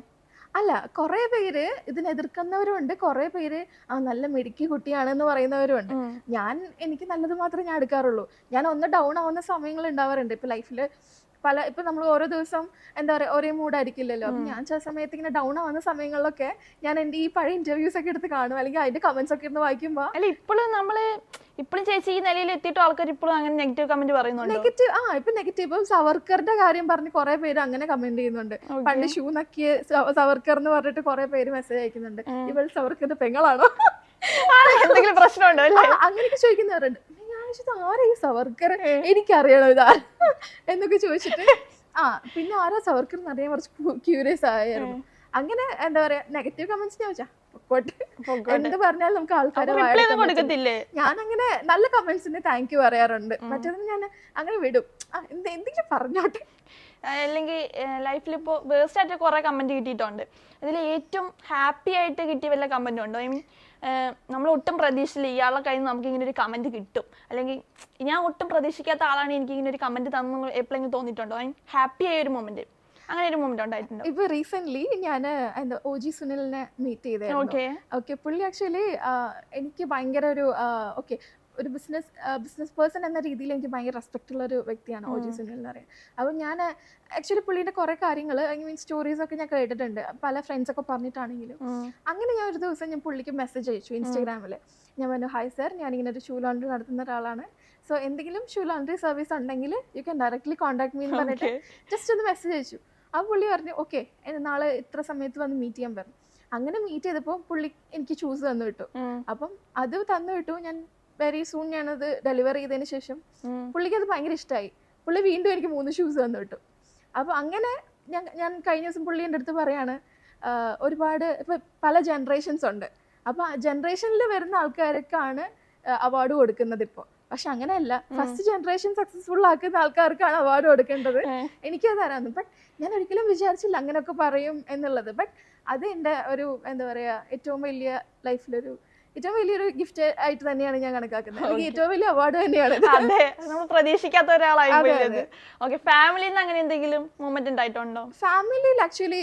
അല്ല, കുറെ പേര് ഇതിനെ എതിർക്കുന്നവരുണ്ട്, കുറെ പേര് നല്ല മിടുക്കി കുട്ടിയാണെന്ന് പറയുന്നവരുണ്ട്. എനിക്ക് നല്ലത് മാത്രമേ ഞാൻ എടുക്കാറുള്ളൂ. ഞാൻ ഒന്ന് ഡൗൺ ആവുന്ന സമയങ്ങൾ ഉണ്ടാവാറുണ്ട്. ഇപ്പൊ ലൈഫില് ഇപ്പൊ നമ്മൾ ഓരോ ദിവസം എന്താ പറയാ ഒരേ മൂഡായിരിക്കില്ലല്ലോ. അപ്പൊ ഞാൻ ചില സമയത്ത് ഇങ്ങനെ ഡൗൺ ആവുന്ന സമയങ്ങളിലൊക്കെ ഞാൻ എൻ്റെ ഈ പഴയ ഇന്റർവ്യൂസ് ഒക്കെ എടുത്ത് കാണും, അല്ലെങ്കിൽ അതിന്റെ കമന്റ്സ് ഒക്കെ ഇരുന്ന് വായിക്കുമ്പോ. അല്ല, ഇപ്പോഴും ചേച്ചി ഈ നിലയിൽ എത്തിയിട്ടും ആൾക്കാർ ഇപ്പോഴും അങ്ങനെ നെഗറ്റീവ് കമന്റ് പറയുന്നുണ്ട്. ഇപ്പൊ നെഗറ്റീവ് സവർക്കറിന്റെ കാര്യം പറഞ്ഞ് കുറെ പേര് അങ്ങനെ കമന്റ് ചെയ്യുന്നുണ്ട്. പണ്ട് ഷൂ നക്കിയ സവർക്കർ എന്ന് പറഞ്ഞിട്ട് കുറെ പേര് മെസ്സേജ് അയക്കുന്നുണ്ട്, ഇവൾ സവർക്കറിന്റെ പെങ്ങളാണോ, എന്തെങ്കിലും പ്രശ്നമുണ്ടോ അങ്ങനെയൊക്കെ ചോദിക്കുന്നവരുണ്ട്. ആരാ ഈ സവർക്കർ, എനിക്കറിയണോ ഇതാ എന്നൊക്കെ ചോദിച്ചിട്ട് പിന്നെ ആരാ സവർക്കർ എന്ന് അറിയാൻ കുറച്ച് ക്യൂരിയസ് ആയിരുന്നു. അങ്ങനെ എന്താ പറയാ നെഗറ്റീവ് കമന്റ്സ് ചോദിച്ചാ എന്ത് പറഞ്ഞാലും നമുക്ക് ആൾക്കാരെ ഞാൻ അങ്ങനെ നല്ല കമന്റ്സിന് താങ്ക് യു പറയാറുണ്ട്. മറ്റേത് ഞാൻ അങ്ങനെ വിടും, എന്തെങ്കിലും പറഞ്ഞോട്ടെ. അല്ലെങ്കിൽ ലൈഫിൽ ഇപ്പോൾ വേസ്റ്റ് ആയിട്ട് കുറെ കമന്റ് കിട്ടിയിട്ടുണ്ട്. ഇതിൽ ഏറ്റവും ഹാപ്പി ആയിട്ട് കിട്ടിയ വല്ല കമന്റും ഉണ്ടോ? ഐ മീൻ നമ്മൾ ഒട്ടും പ്രതീക്ഷിച്ചില്ല ഇയാളുടെ കയ്യിൽ നിന്ന് നമുക്ക് ഇങ്ങനെ ഒരു കമന്റ് കിട്ടും, അല്ലെങ്കിൽ ഞാൻ ഒട്ടും പ്രതീക്ഷിക്കാത്ത ആളാണ് എനിക്ക് ഇങ്ങനെ ഒരു കമന്റ് തന്നു എപ്പോഴെങ്കിലും തോന്നിയിട്ടുണ്ടോ? ഐ മീൻ ഹാപ്പി ആയ ഒരു മൊമെന്റ്, അങ്ങനെ ഒരു മൊമെന്റ് ഉണ്ടായിട്ടുണ്ടോ? ഇപ്പൊ റീസെന്റ് ഞാൻ എന്താ OG സുനിലിനെ മീറ്റ് ചെയ്തായിരുന്നു. ഓക്കെ, പുള്ളി ആക്ച്വലി എനിക്ക് ഭയങ്കര ഒരു ബിസിനസ് പേഴ്സൺ എന്ന രീതിയിൽ എനിക്ക് ഭയങ്കര റെസ്പെക്ട് ഉള്ള ഒരു വ്യക്തിയാണ് OG സുനിൽ എന്ന് പറയുന്നത്. അപ്പോൾ ഞാൻ ആക്ച്വലി പുള്ളിയുടെ കുറേ കാര്യങ്ങൾ ഐ മീൻ സ്റ്റോറീസ് ഒക്കെ ഞാൻ കേട്ടിട്ടുണ്ട്, പല ഫ്രണ്ട്സ് ഒക്കെ പറഞ്ഞിട്ടാണെങ്കിലും. അങ്ങനെ ഞാൻ ഒരു ദിവസം ഞാൻ പുള്ളിക്ക് മെസ്സേജ് അയച്ചു ഇൻസ്റ്റാഗ്രാമിൽ. ഞാൻ പറഞ്ഞു, ഹായ് സർ, ഞാനിങ്ങനെ ഒരു ഷൂ ലോണ്ടറി നടത്തുന്ന ഒരാളാണ്, സോ എന്തെങ്കിലും ഷൂ ലോണ്ടറി സർവീസ് ഉണ്ടെങ്കിൽ you can directly contact me എന്ന് പറഞ്ഞിട്ട് ജസ്റ്റ് ഒന്ന് മെസ്സേജ് അയച്ചു. ആ പുള്ളി പറഞ്ഞു ഓക്കെ നാളെ ഇത്ര സമയത്ത് വന്ന് മീറ്റ് ചെയ്യാൻ പറഞ്ഞു. അങ്ങനെ മീറ്റ് ചെയ്തപ്പോൾ പുള്ളി എനിക്ക് ചൂസ് തന്നു വിട്ടു. അപ്പം അത് തന്നു വിട്ടു. ഞാൻ വെരി സൂൺ ഞാനത് ഡെലിവറി ചെയ്തതിന് ശേഷം പുള്ളിക്ക് അത് ഭയങ്കര ഇഷ്ടമായി. പുള്ളി വീണ്ടും എനിക്ക് 3 ഷൂസ് തന്നു വിട്ടു. അപ്പോൾ അങ്ങനെ ഞാൻ കഴിഞ്ഞ ദിവസം പുള്ളി എൻ്റെ അടുത്ത് പറയാണ് ഒരുപാട് ഇപ്പം പല ജനറേഷൻസ് ഉണ്ട്. അപ്പോൾ ആ ജനറേഷനിൽ വരുന്ന ആൾക്കാർക്കാണ് അവാർഡ് കൊടുക്കുന്നത് ഇപ്പോൾ. പക്ഷെ അങ്ങനെയല്ല, ഫസ്റ്റ് ജനറേഷൻ സക്സസ്ഫുൾ ആക്കുന്ന ആൾക്കാർക്കാണ് അവാർഡ് കൊടുക്കേണ്ടത്. എനിക്കത് അറിയാവുന്നു. ബട്ട് ഞാൻ ഒരിക്കലും വിചാരിച്ചില്ല അങ്ങനെയൊക്കെ പറയും എന്നുള്ളത്. ബട്ട് അത് എൻ്റെ ഒരു എന്താ പറയുക ഏറ്റവും വലിയ ലൈഫിലൊരു ഏറ്റവും വലിയൊരു ഗിഫ്റ്റ് ആയിട്ട് തന്നെയാണ് ഞാൻ കണക്കാക്കുന്നത്. എനിക്ക് ഏറ്റവും വലിയ അവാർഡ് തന്നെയാണ്. അതെ, നമ്മൾ പ്രതീക്ഷിക്കാത്ത ഒരാളായി. ഫാമിലിയിൽ നിന്ന് അങ്ങനെ എന്തെങ്കിലും മൂമെന്റ് ഉണ്ടായിട്ടുണ്ടോ? ഫാമിലിയിൽ ആക്ച്വലി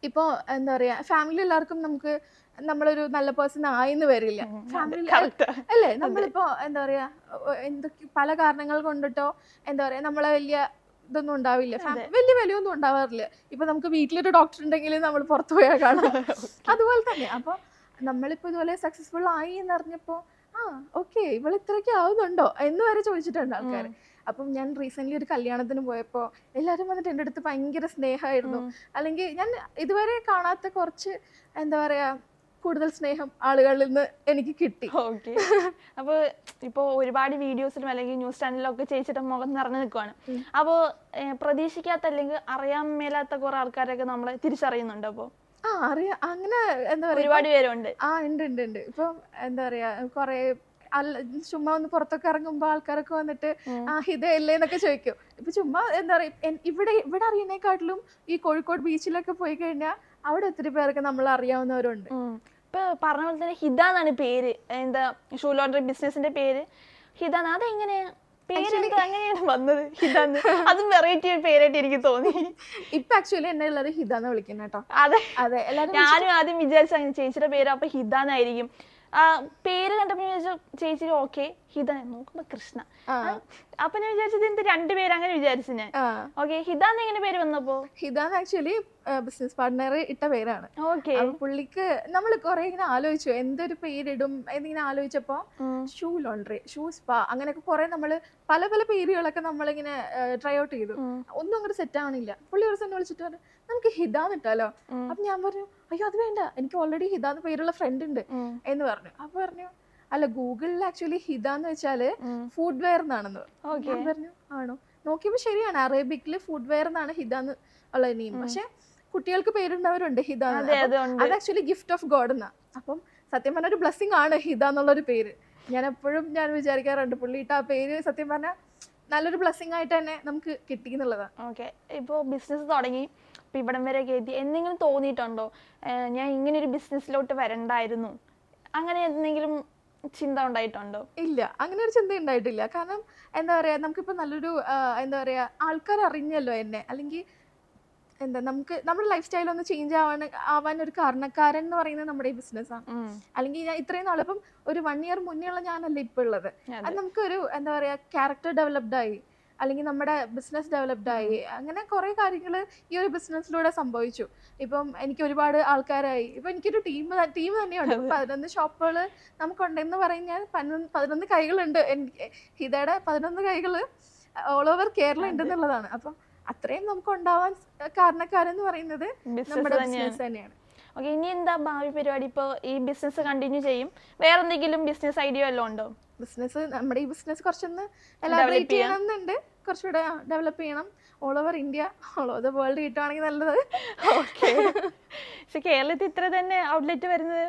ഇപ്പോൾ എന്താ പറയാ, ഫാമിലി എല്ലാവർക്കും നമുക്ക് നമ്മളൊരു നല്ല പേഴ്സൺ ആയിന്ന് വരില്ല. ഫാമിലി അല്ലേ, നമ്മളിപ്പോ എന്താ പറയാ എന്തൊക്കെ പല കാരണങ്ങൾ കൊണ്ടിട്ടോ എന്താ പറയാ നമ്മളെ വലിയ ഇതൊന്നും ഉണ്ടാവില്ല, വലിയ വിലയൊന്നും ഉണ്ടാവാറില്ല. ഇപ്പൊ നമുക്ക് വീട്ടിലൊരു ഡോക്ടർ ഉണ്ടെങ്കിൽ നമ്മൾ പുറത്തു പോയാൽ കാണാം. അതുപോലെ തന്നെ അപ്പൊ നമ്മളിപ്പോ ഇതുപോലെ സക്സസ്ഫുൾ ആയി എന്ന് അറിഞ്ഞപ്പോ ഓക്കെ ഇവൾ ഇത്രയ്ക്ക് ആവുന്നുണ്ടോ എന്ന് വരെ ചോദിച്ചിട്ടുണ്ട് ആൾക്കാർ. അപ്പം ഞാൻ റീസെന്റ് ഒരു കല്യാണത്തിന് പോയപ്പോൾ എല്ലാവരും വന്നിട്ട് എൻ്റെ അടുത്ത് ഭയങ്കര സ്നേഹമായിരുന്നു. അല്ലെങ്കിൽ ഞാൻ ഇതുവരെ കാണാത്ത കുറച്ച് എന്താ പറയാ കൂടുതൽ സ്നേഹം ആളുകളിൽ നിന്ന് എനിക്ക് കിട്ടി. ഓക്കെ. അപ്പോൾ ഇപ്പോൾ ഒരുപാട് വീഡിയോസിലും അല്ലെങ്കിൽ ന്യൂസ് ചാനലിലൊക്കെ ചേച്ചിയുടെ മുഖം നിറഞ്ഞു നിൽക്കുവാണ്. അപ്പോൾ പ്രതീക്ഷിക്കാത്ത അല്ലെങ്കിൽ അറിയാൻ മേലാത്ത കുറെ ആൾക്കാരൊക്കെ നമ്മളെ തിരിച്ചറിയുന്നുണ്ട്. അപ്പോൾ അറിയാം, അങ്ങനെ എന്താ പറയാ ഒരുപാട് പേരുണ്ട്. ഉണ്ട്. ഇപ്പം എന്താ പറയാ കുറെ ചുമ്മാ ഒന്ന് പുറത്തൊക്കെ ഇറങ്ങുമ്പോ ആൾക്കാരൊക്കെ വന്നിട്ട് ഹിതയല്ലേ എന്നൊക്കെ ചോദിക്കും. ഇപ്പൊ ചുമ്മാ എന്താ പറയാ ഇവിടെ അറിയുന്നേക്കാട്ടിലും ഈ കോഴിക്കോട് ബീച്ചിലൊക്കെ പോയി കഴിഞ്ഞാൽ അവിടെ ഒത്തിരി പേർക്ക് നമ്മൾ അറിയാവുന്നവരുണ്ട്. ഇപ്പൊ പറഞ്ഞ പോലെ തന്നെ ഹിത എന്നാണ് പേര്, എന്താ ഷൂ ലോണ്ടറി ബിസിനസിന്റെ പേര് ഹിത. അതെങ്ങനെയാ അങ്ങനെയാണ് വന്നത് ഹിതാന്ന്? അതും വെറൈറ്റി പേരായിട്ട് എനിക്ക് തോന്നി. ഇപ്പൊ ആക്ച്വലി എന്നെ എല്ലാവരും ഹിതാന്ന് വിളിക്കുന്ന കേട്ടോ. അതെ, ഞാനും ആദ്യം വിചാരിച്ച ചേച്ചിയുടെ പേര് അപ്പൊ ഹിതാന്നായിരിക്കും. പേര് കണ്ടപ്പോ ചേച്ചി ഓക്കെ ഹിത, നോക്കുമ്പോ കൃഷ്ണ. അപ്പൊ ഞാൻ വിചാരിച്ചത് എന്ത് രണ്ടുപേര് അങ്ങനെ വിചാരിച്ചു ഞാൻ. ഓക്കെ, ഹിതാന്ന് എങ്ങനെ പേര് വന്നപ്പോ? ഹിതാന്ന് ആക്ച്വലി ബിസിനസ് പാർട്ട്ണർ ഇട്ട പേരാണ്. ഓക്കെ. പുള്ളിക്ക് നമ്മൾ കുറെ ഇങ്ങനെ ആലോചിച്ചു എന്തൊരു പേരിടും എന്നിങ്ങനെ ആലോചിച്ചപ്പോ ഷൂ ലോണ്ടറി, ഷൂ സ്പാ, അങ്ങനെയൊക്കെ കുറെ നമ്മള് പല പല പേരുകളൊക്കെ നമ്മളിങ്ങനെ ട്രൈ ഔട്ട് ചെയ്തു. ഒന്നും അങ്ങോട്ട് സെറ്റ് ആവണില്ല. പുള്ളി ഒരു ദിവസം വിളിച്ചിട്ട് പറഞ്ഞു നമുക്ക് ഹിതാന്ന് ഇട്ടാലോ. അപ്പൊ ഞാൻ പറഞ്ഞു അയ്യോ അത് വേണ്ട, എനിക്ക് ഓൾറെഡി ഹിതാന്ന് പേരുള്ള ഫ്രണ്ട് ഉണ്ട് എന്ന് പറഞ്ഞു. അപ്പൊ പറഞ്ഞു അല്ല ഗൂഗിളിൽ ആക്ച്വലി ഹിത എന്ന് വെച്ചാല് ഫുഡ് വെയർ എന്നാണെന്ന്. ഞാൻ പറഞ്ഞു ആണോ, നോക്കിയപ്പോ ശരിയാണ്, അറേബിക്കില് ഫുഡ് വെയർ എന്നാണ് ഹിത എന്ന് ഉള്ള നെയിം. പക്ഷെ കുട്ടികൾക്ക് പേരുണ്ടവരുണ്ട് ഹിത. അത് ആക്ച്വലി ഗിഫ്റ്റ് ഓഫ് ഗോഡ് എന്നാ. അപ്പം സത്യം പറഞ്ഞ ഒരു ബ്ലെസ്സിങ് ആണ് ഹിത എന്നുള്ളൊരു പേര്. ഞാൻ എപ്പോഴും വിചാരിക്കാറുണ്ട് പുള്ളി ഇട്ട ആ പേര് സത്യം പറഞ്ഞാൽ നല്ലൊരു ബ്ലെസ്സിങ് ആയിട്ട് തന്നെ നമുക്ക് കിട്ടി എന്നുള്ളതാണ്. ഓക്കെ. ഇപ്പോൾ ബിസിനസ് തുടങ്ങി ഇപ്പം ഇവിടം വരെ കയറ്റി എന്തെങ്കിലും തോന്നിയിട്ടുണ്ടോ ഞാൻ ഇങ്ങനെ ഒരു ബിസിനസ്സിലോട്ട് വരണ്ടായിരുന്നു, അങ്ങനെ എന്തെങ്കിലും ചിന്ത ഉണ്ടായിട്ടുണ്ടോ? ഇല്ല, അങ്ങനെ ഒരു ചിന്ത ഉണ്ടായിട്ടില്ല. കാരണം എന്താ പറയാ നമുക്കിപ്പോ നല്ലൊരു എന്താ പറയാ ആൾക്കാർ അറിഞ്ഞല്ലോ എന്നെ, അല്ലെങ്കിൽ എന്താ നമുക്ക് നമ്മുടെ ലൈഫ് സ്റ്റൈൽ ഒന്ന് ചേഞ്ച് ആവാൻ ഒരു കാരണക്കാരൻ എന്ന് പറയുന്നത് നമ്മുടെ ഈ ബിസിനസ്സാണ്. അല്ലെങ്കിൽ ഞാൻ ഇത്രയും നാളിപ്പം ഒരു 1 year മുന്നേ ഉള്ള ഞാനല്ല ഇപ്പൊ ഉള്ളത്. അത് നമുക്കൊരു എന്താ പറയാ ക്യാരക്ടർ ഡെവലപ്ഡ് ആയി, അല്ലെങ്കിൽ നമ്മുടെ ബിസിനസ് ഡെവലപ്ഡ് ആയി, അങ്ങനെ കുറെ കാര്യങ്ങൾ ഈ ഒരു ബിസിനസ്സിലൂടെ സംഭവിച്ചു. ഇപ്പം എനിക്ക് ഒരുപാട് ആൾക്കാരായി. ഇപ്പൊ എനിക്കൊരു ടീം തന്നെയുണ്ട്. 11 ഷോപ്പുകൾ നമുക്കുണ്ടെന്ന് പറഞ്ഞാൽ 11 കൈകളുണ്ട്. ഹിതയുടെ 11 കൈകൾ ഓൾ ഓവർ കേരള ഉണ്ടെന്നുള്ളതാണ്. അപ്പം അത്രയും നമുക്ക് ഉണ്ടാവാൻ കാരണക്കാരെന്ന് പറയുന്നത് നമ്മുടെ ബിസിനസ് തന്നെയാണ്. ഓക്കെ, ഇനി എന്താ ഭാവി പരിപാടി? ഇപ്പോൾ ഈ ബിസിനസ് കണ്ടിന്യൂ ചെയ്യും, വേറെ എന്തെങ്കിലും ബിസിനസ് ഐഡിയ വല്ലതും ഉണ്ടോ? ബിസിനസ് നമ്മുടെ ഈ ബിസിനസ് കുറച്ചൊന്ന് എലാബറേറ്റ് ചെയ്യണമെന്നുണ്ട്, കുറച്ചുകൂടെ ഡെവലപ്പ് ചെയ്യണം. All over India, all over the world കിട്ടുവാണെങ്കിൽ നല്ലത്. ഓക്കെ. പക്ഷെ കേരളത്തിൽ ഇത്ര തന്നെ ഔട്ട്ലെറ്റ് വരുന്നത്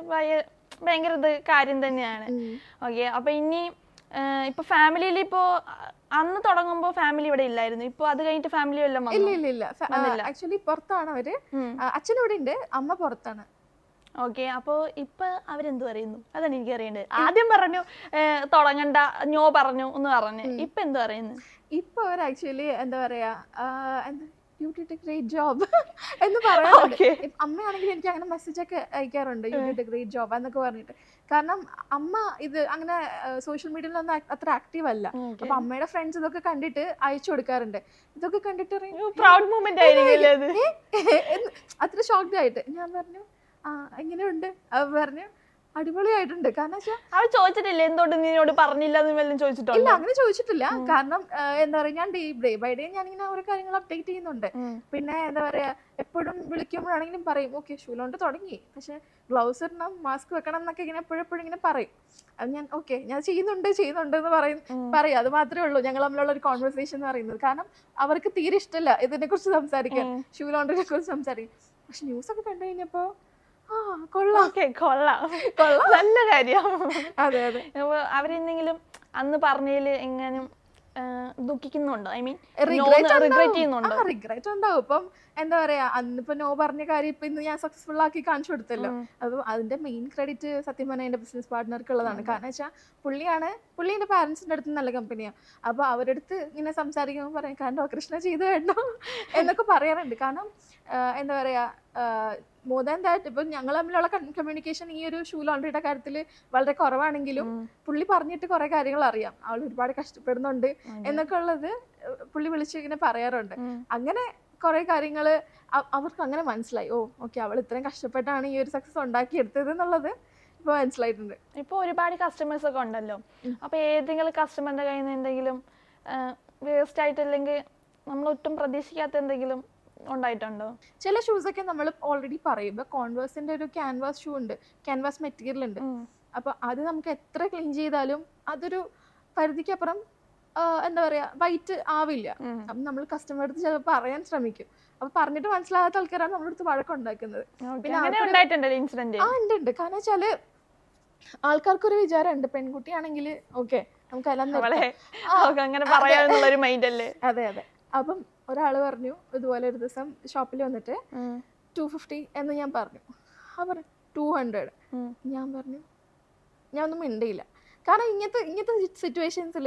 ഭയങ്കര കാര്യം തന്നെയാണ്. ഓക്കെ, അപ്പൊ ഇനി ഇപ്പൊ ഫാമിലിയിൽ ഇപ്പോ അന്ന് തുടങ്ങുമ്പോ ഫാമിലി ഇവിടെ ഇല്ലായിരുന്നു, ഇപ്പൊ അത് കഴിഞ്ഞിട്ട് ഫാമിലി വല്ലതും വന്നോ? ഇല്ല. ആക്ച്വലി പുറത്താണ് അവര്. അച്ഛൻ ഇവിടെ ഉണ്ട്, അമ്മ പുറത്താണ്. ഓക്കെ, അപ്പൊ ഇപ്പൊ അവരെന്ത് പറയുന്നു? അതാണ് എനിക്ക് അറിയേണ്ടത്. ആദ്യം പറഞ്ഞു തുടങ്ങണ്ട, ഞോ പറഞ്ഞു എന്ന് പറഞ്ഞു, ഇപ്പൊ എന്ത് പറയുന്നു? ഇപ്പൊ അവർ ആക്ച്വലി എന്താ പറയാ you did a great job എന്ന് പറയാറുണ്ട്. അമ്മയാണെങ്കിൽ എനിക്ക് അങ്ങനെ മെസ്സേജ് ഒക്കെ അയക്കാറുണ്ട്, you did a great job എന്നൊക്കെ പറഞ്ഞിട്ട്. കാരണം അമ്മ ഇത് അങ്ങനെ സോഷ്യൽ മീഡിയയിലൊന്നും അത്ര ആക്റ്റീവ് അല്ല. അപ്പൊ അമ്മയുടെ ഫ്രണ്ട്സ് ഇതൊക്കെ കണ്ടിട്ട് അയച്ചു കൊടുക്കാറുണ്ട്. ഇതൊക്കെ കണ്ടിട്ട് അത്ര ഷോക്ക്ഡ് ആയിട്ട് ഞാൻ പറഞ്ഞു എങ്ങനെയുണ്ട്. അവർ പറഞ്ഞു അടിപൊളിയായിട്ടുണ്ട്. കാരണം വെച്ചാൽ അവൾ ചോദിച്ചിട്ടില്ല എന്തുകൊണ്ട് നീനോട് പറഞ്ഞില്ല എന്ന് വല്ലതും ചോദിച്ചിട്ടുണ്ടോ? ഇല്ല, അങ്ങനെ ചോദിച്ചിട്ടില്ല. കാരണം എന്താ പറയാ, ഞാൻ ഡേ ബൈ ഡേ ഞാനിങ്ങനെ ഓരോ കാര്യങ്ങൾ അപ്ഡേറ്റ് ചെയ്യുന്നുണ്ട്. പിന്നെ എന്താ പറയാ, എപ്പോഴും വിളിക്കുമ്പോഴാണെങ്കിലും പറയും ഓക്കെ ഷൂലോണ്ട് തുടങ്ങി, പക്ഷെ ഗ്ലൗസ് ഇടണം, മാസ്ക് വെക്കണം എന്നൊക്കെ ഇങ്ങനെ എപ്പോഴും ഇങ്ങനെ പറയും. അത് ഞാൻ ഓക്കെ ഞാൻ ചെയ്യുന്നുണ്ട് എന്ന് പറയും. അത് മാത്രമേ ഉള്ളൂ ഞങ്ങൾ തമ്മിലുള്ള ഒരു കോൺവെർസേഷൻ എന്ന് പറയുന്നത്. കാരണം അവർക്ക് തീരെ ഇഷ്ടമല്ല ഇതിനെ കുറിച്ച് സംസാരിക്കാൻ, ഷൂലോണ്ടിനെ കുറിച്ച് സംസാരിക്കും. പക്ഷെ ന്യൂസ് ഒക്കെ കണ്ടു കഴിഞ്ഞപ്പോ കൊള്ളാം, നല്ല കാര്യം. അതെ അതെ. അവരെന്തെങ്കിലും അന്ന് പറഞ്ഞതിൽ എങ്ങാനും ദുഃഖിക്കുന്നുണ്ടോ? ഐ മീൻ റിഗ്രറ്റ് ഉണ്ടാവും. ഇപ്പം എന്താ പറയാ, അന്നിപ്പോ നോ പറഞ്ഞ കാര്യം ഇപ്പൊ ഇന്ന് ഞാൻ സക്സസ്ഫുൾ ആക്കി കാണിച്ചു കൊടുത്തല്ലോ. അപ്പൊ അതിന്റെ മെയിൻ ക്രെഡിറ്റ് സത്യം പറഞ്ഞാൽ എന്റെ ബിസിനസ് പാർട്ട്ണർക്ക് ഉള്ളതാണ്. കാരണം വെച്ചാൽ പുള്ളി എന്റെ പാരന്റ്സിന്റെ അടുത്ത് നല്ല കമ്പനിയാണ്. അപ്പൊ അവരുടെ അടുത്ത് ഇങ്ങനെ സംസാരിക്കുമ്പോൾ പറയാം കണ്ടോ കൃഷ്ണ ചെയ്തു വേണ്ടോ എന്നൊക്കെ പറയാറുണ്ട്. കാരണം എന്താ പറയാ, മോർ ദാൻ ദാറ്റ് ഇപ്പൊ ഞങ്ങൾ തമ്മിലുള്ള കമ്മ്യൂണിക്കേഷൻ ഈ ഒരു ഷൂ ലോണ്ടറിയുടെ കാര്യത്തിൽ വളരെ കുറവാണെങ്കിലും പുള്ളി പറഞ്ഞിട്ട് കുറെ കാര്യങ്ങൾ അറിയാം. അവൾ ഒരുപാട് കഷ്ടപ്പെടുന്നുണ്ട് എന്നൊക്കെ ഉള്ളത് പുള്ളി വിളിച്ച് ഇങ്ങനെ പറയാറുണ്ട്. അങ്ങനെ കുറെ കാര്യങ്ങള് അവർക്ക് അങ്ങനെ മനസ്സിലായി. ഓ ഓക്കെ, അവൾ ഇത്രയും കഷ്ടപ്പെട്ടാണ് ഈ ഒരു സക്സസ് ഉണ്ടാക്കിയെടുത്തത് എന്നുള്ളത് ഇപ്പൊ മനസ്സിലായിട്ടുണ്ട്. ഇപ്പൊ ഒരുപാട് കസ്റ്റമേഴ്സ് ഒക്കെ ഉണ്ടല്ലോ. അപ്പൊ ഏതെങ്കിലും കസ്റ്റമറിന്റെ കയ്യിൽ നിന്ന് എന്തെങ്കിലും വേസ്റ്റ് ആയിട്ടില്ലെങ്കിൽ നമ്മൾ ഒട്ടും പ്രതീക്ഷിക്കാത്ത എന്തെങ്കിലും ഉണ്ടായിട്ടുണ്ടോ? ചില ഷൂസ് ഒക്കെ നമ്മൾ ഓൾറെഡി പറയും. കോൺവേഴ്സിന്റെ ഒരു ക്യാൻവാസ് ഷൂ ഉണ്ട്, ക്യാൻവാസ് മെറ്റീരിയൽ ഉണ്ട്. അപ്പൊ അത് നമുക്ക് എത്ര ക്ലീൻ ചെയ്താലും അതൊരു പരിധിക്കപ്പുറം എന്താ പറയാ വൈറ്റ് ആവില്ല. അപ്പൊ നമ്മൾ കസ്റ്റമർ അടുത്ത് ചിലപ്പോൾ പറയാൻ ശ്രമിക്കും. അപ്പൊ പറഞ്ഞിട്ട് മനസ്സിലാകാത്ത ആൾക്കാരാണ് നമ്മുടെ അടുത്ത് വഴക്കുണ്ടാക്കുന്നത്. ഉണ്ട്. കാരണം വെച്ചാല് ആൾക്കാർക്കൊരു വിചാരമുണ്ട് പെൺകുട്ടിയാണെങ്കിൽ ഓക്കെ നമുക്ക് അതെ അതെ. അപ്പം ഒരാള് പറഞ്ഞു ഇതുപോലെ ഒരു ദിവസം ഷോപ്പിൽ വന്നിട്ട് 250 എന്ന് ഞാൻ പറഞ്ഞു. അവർ 200. ഞാൻ പറഞ്ഞു, ഞാൻ ഒന്നും മിണ്ടിയില്ല. കാരണം ഇങ്ങനത്തെ സിറ്റുവേഷൻസിൽ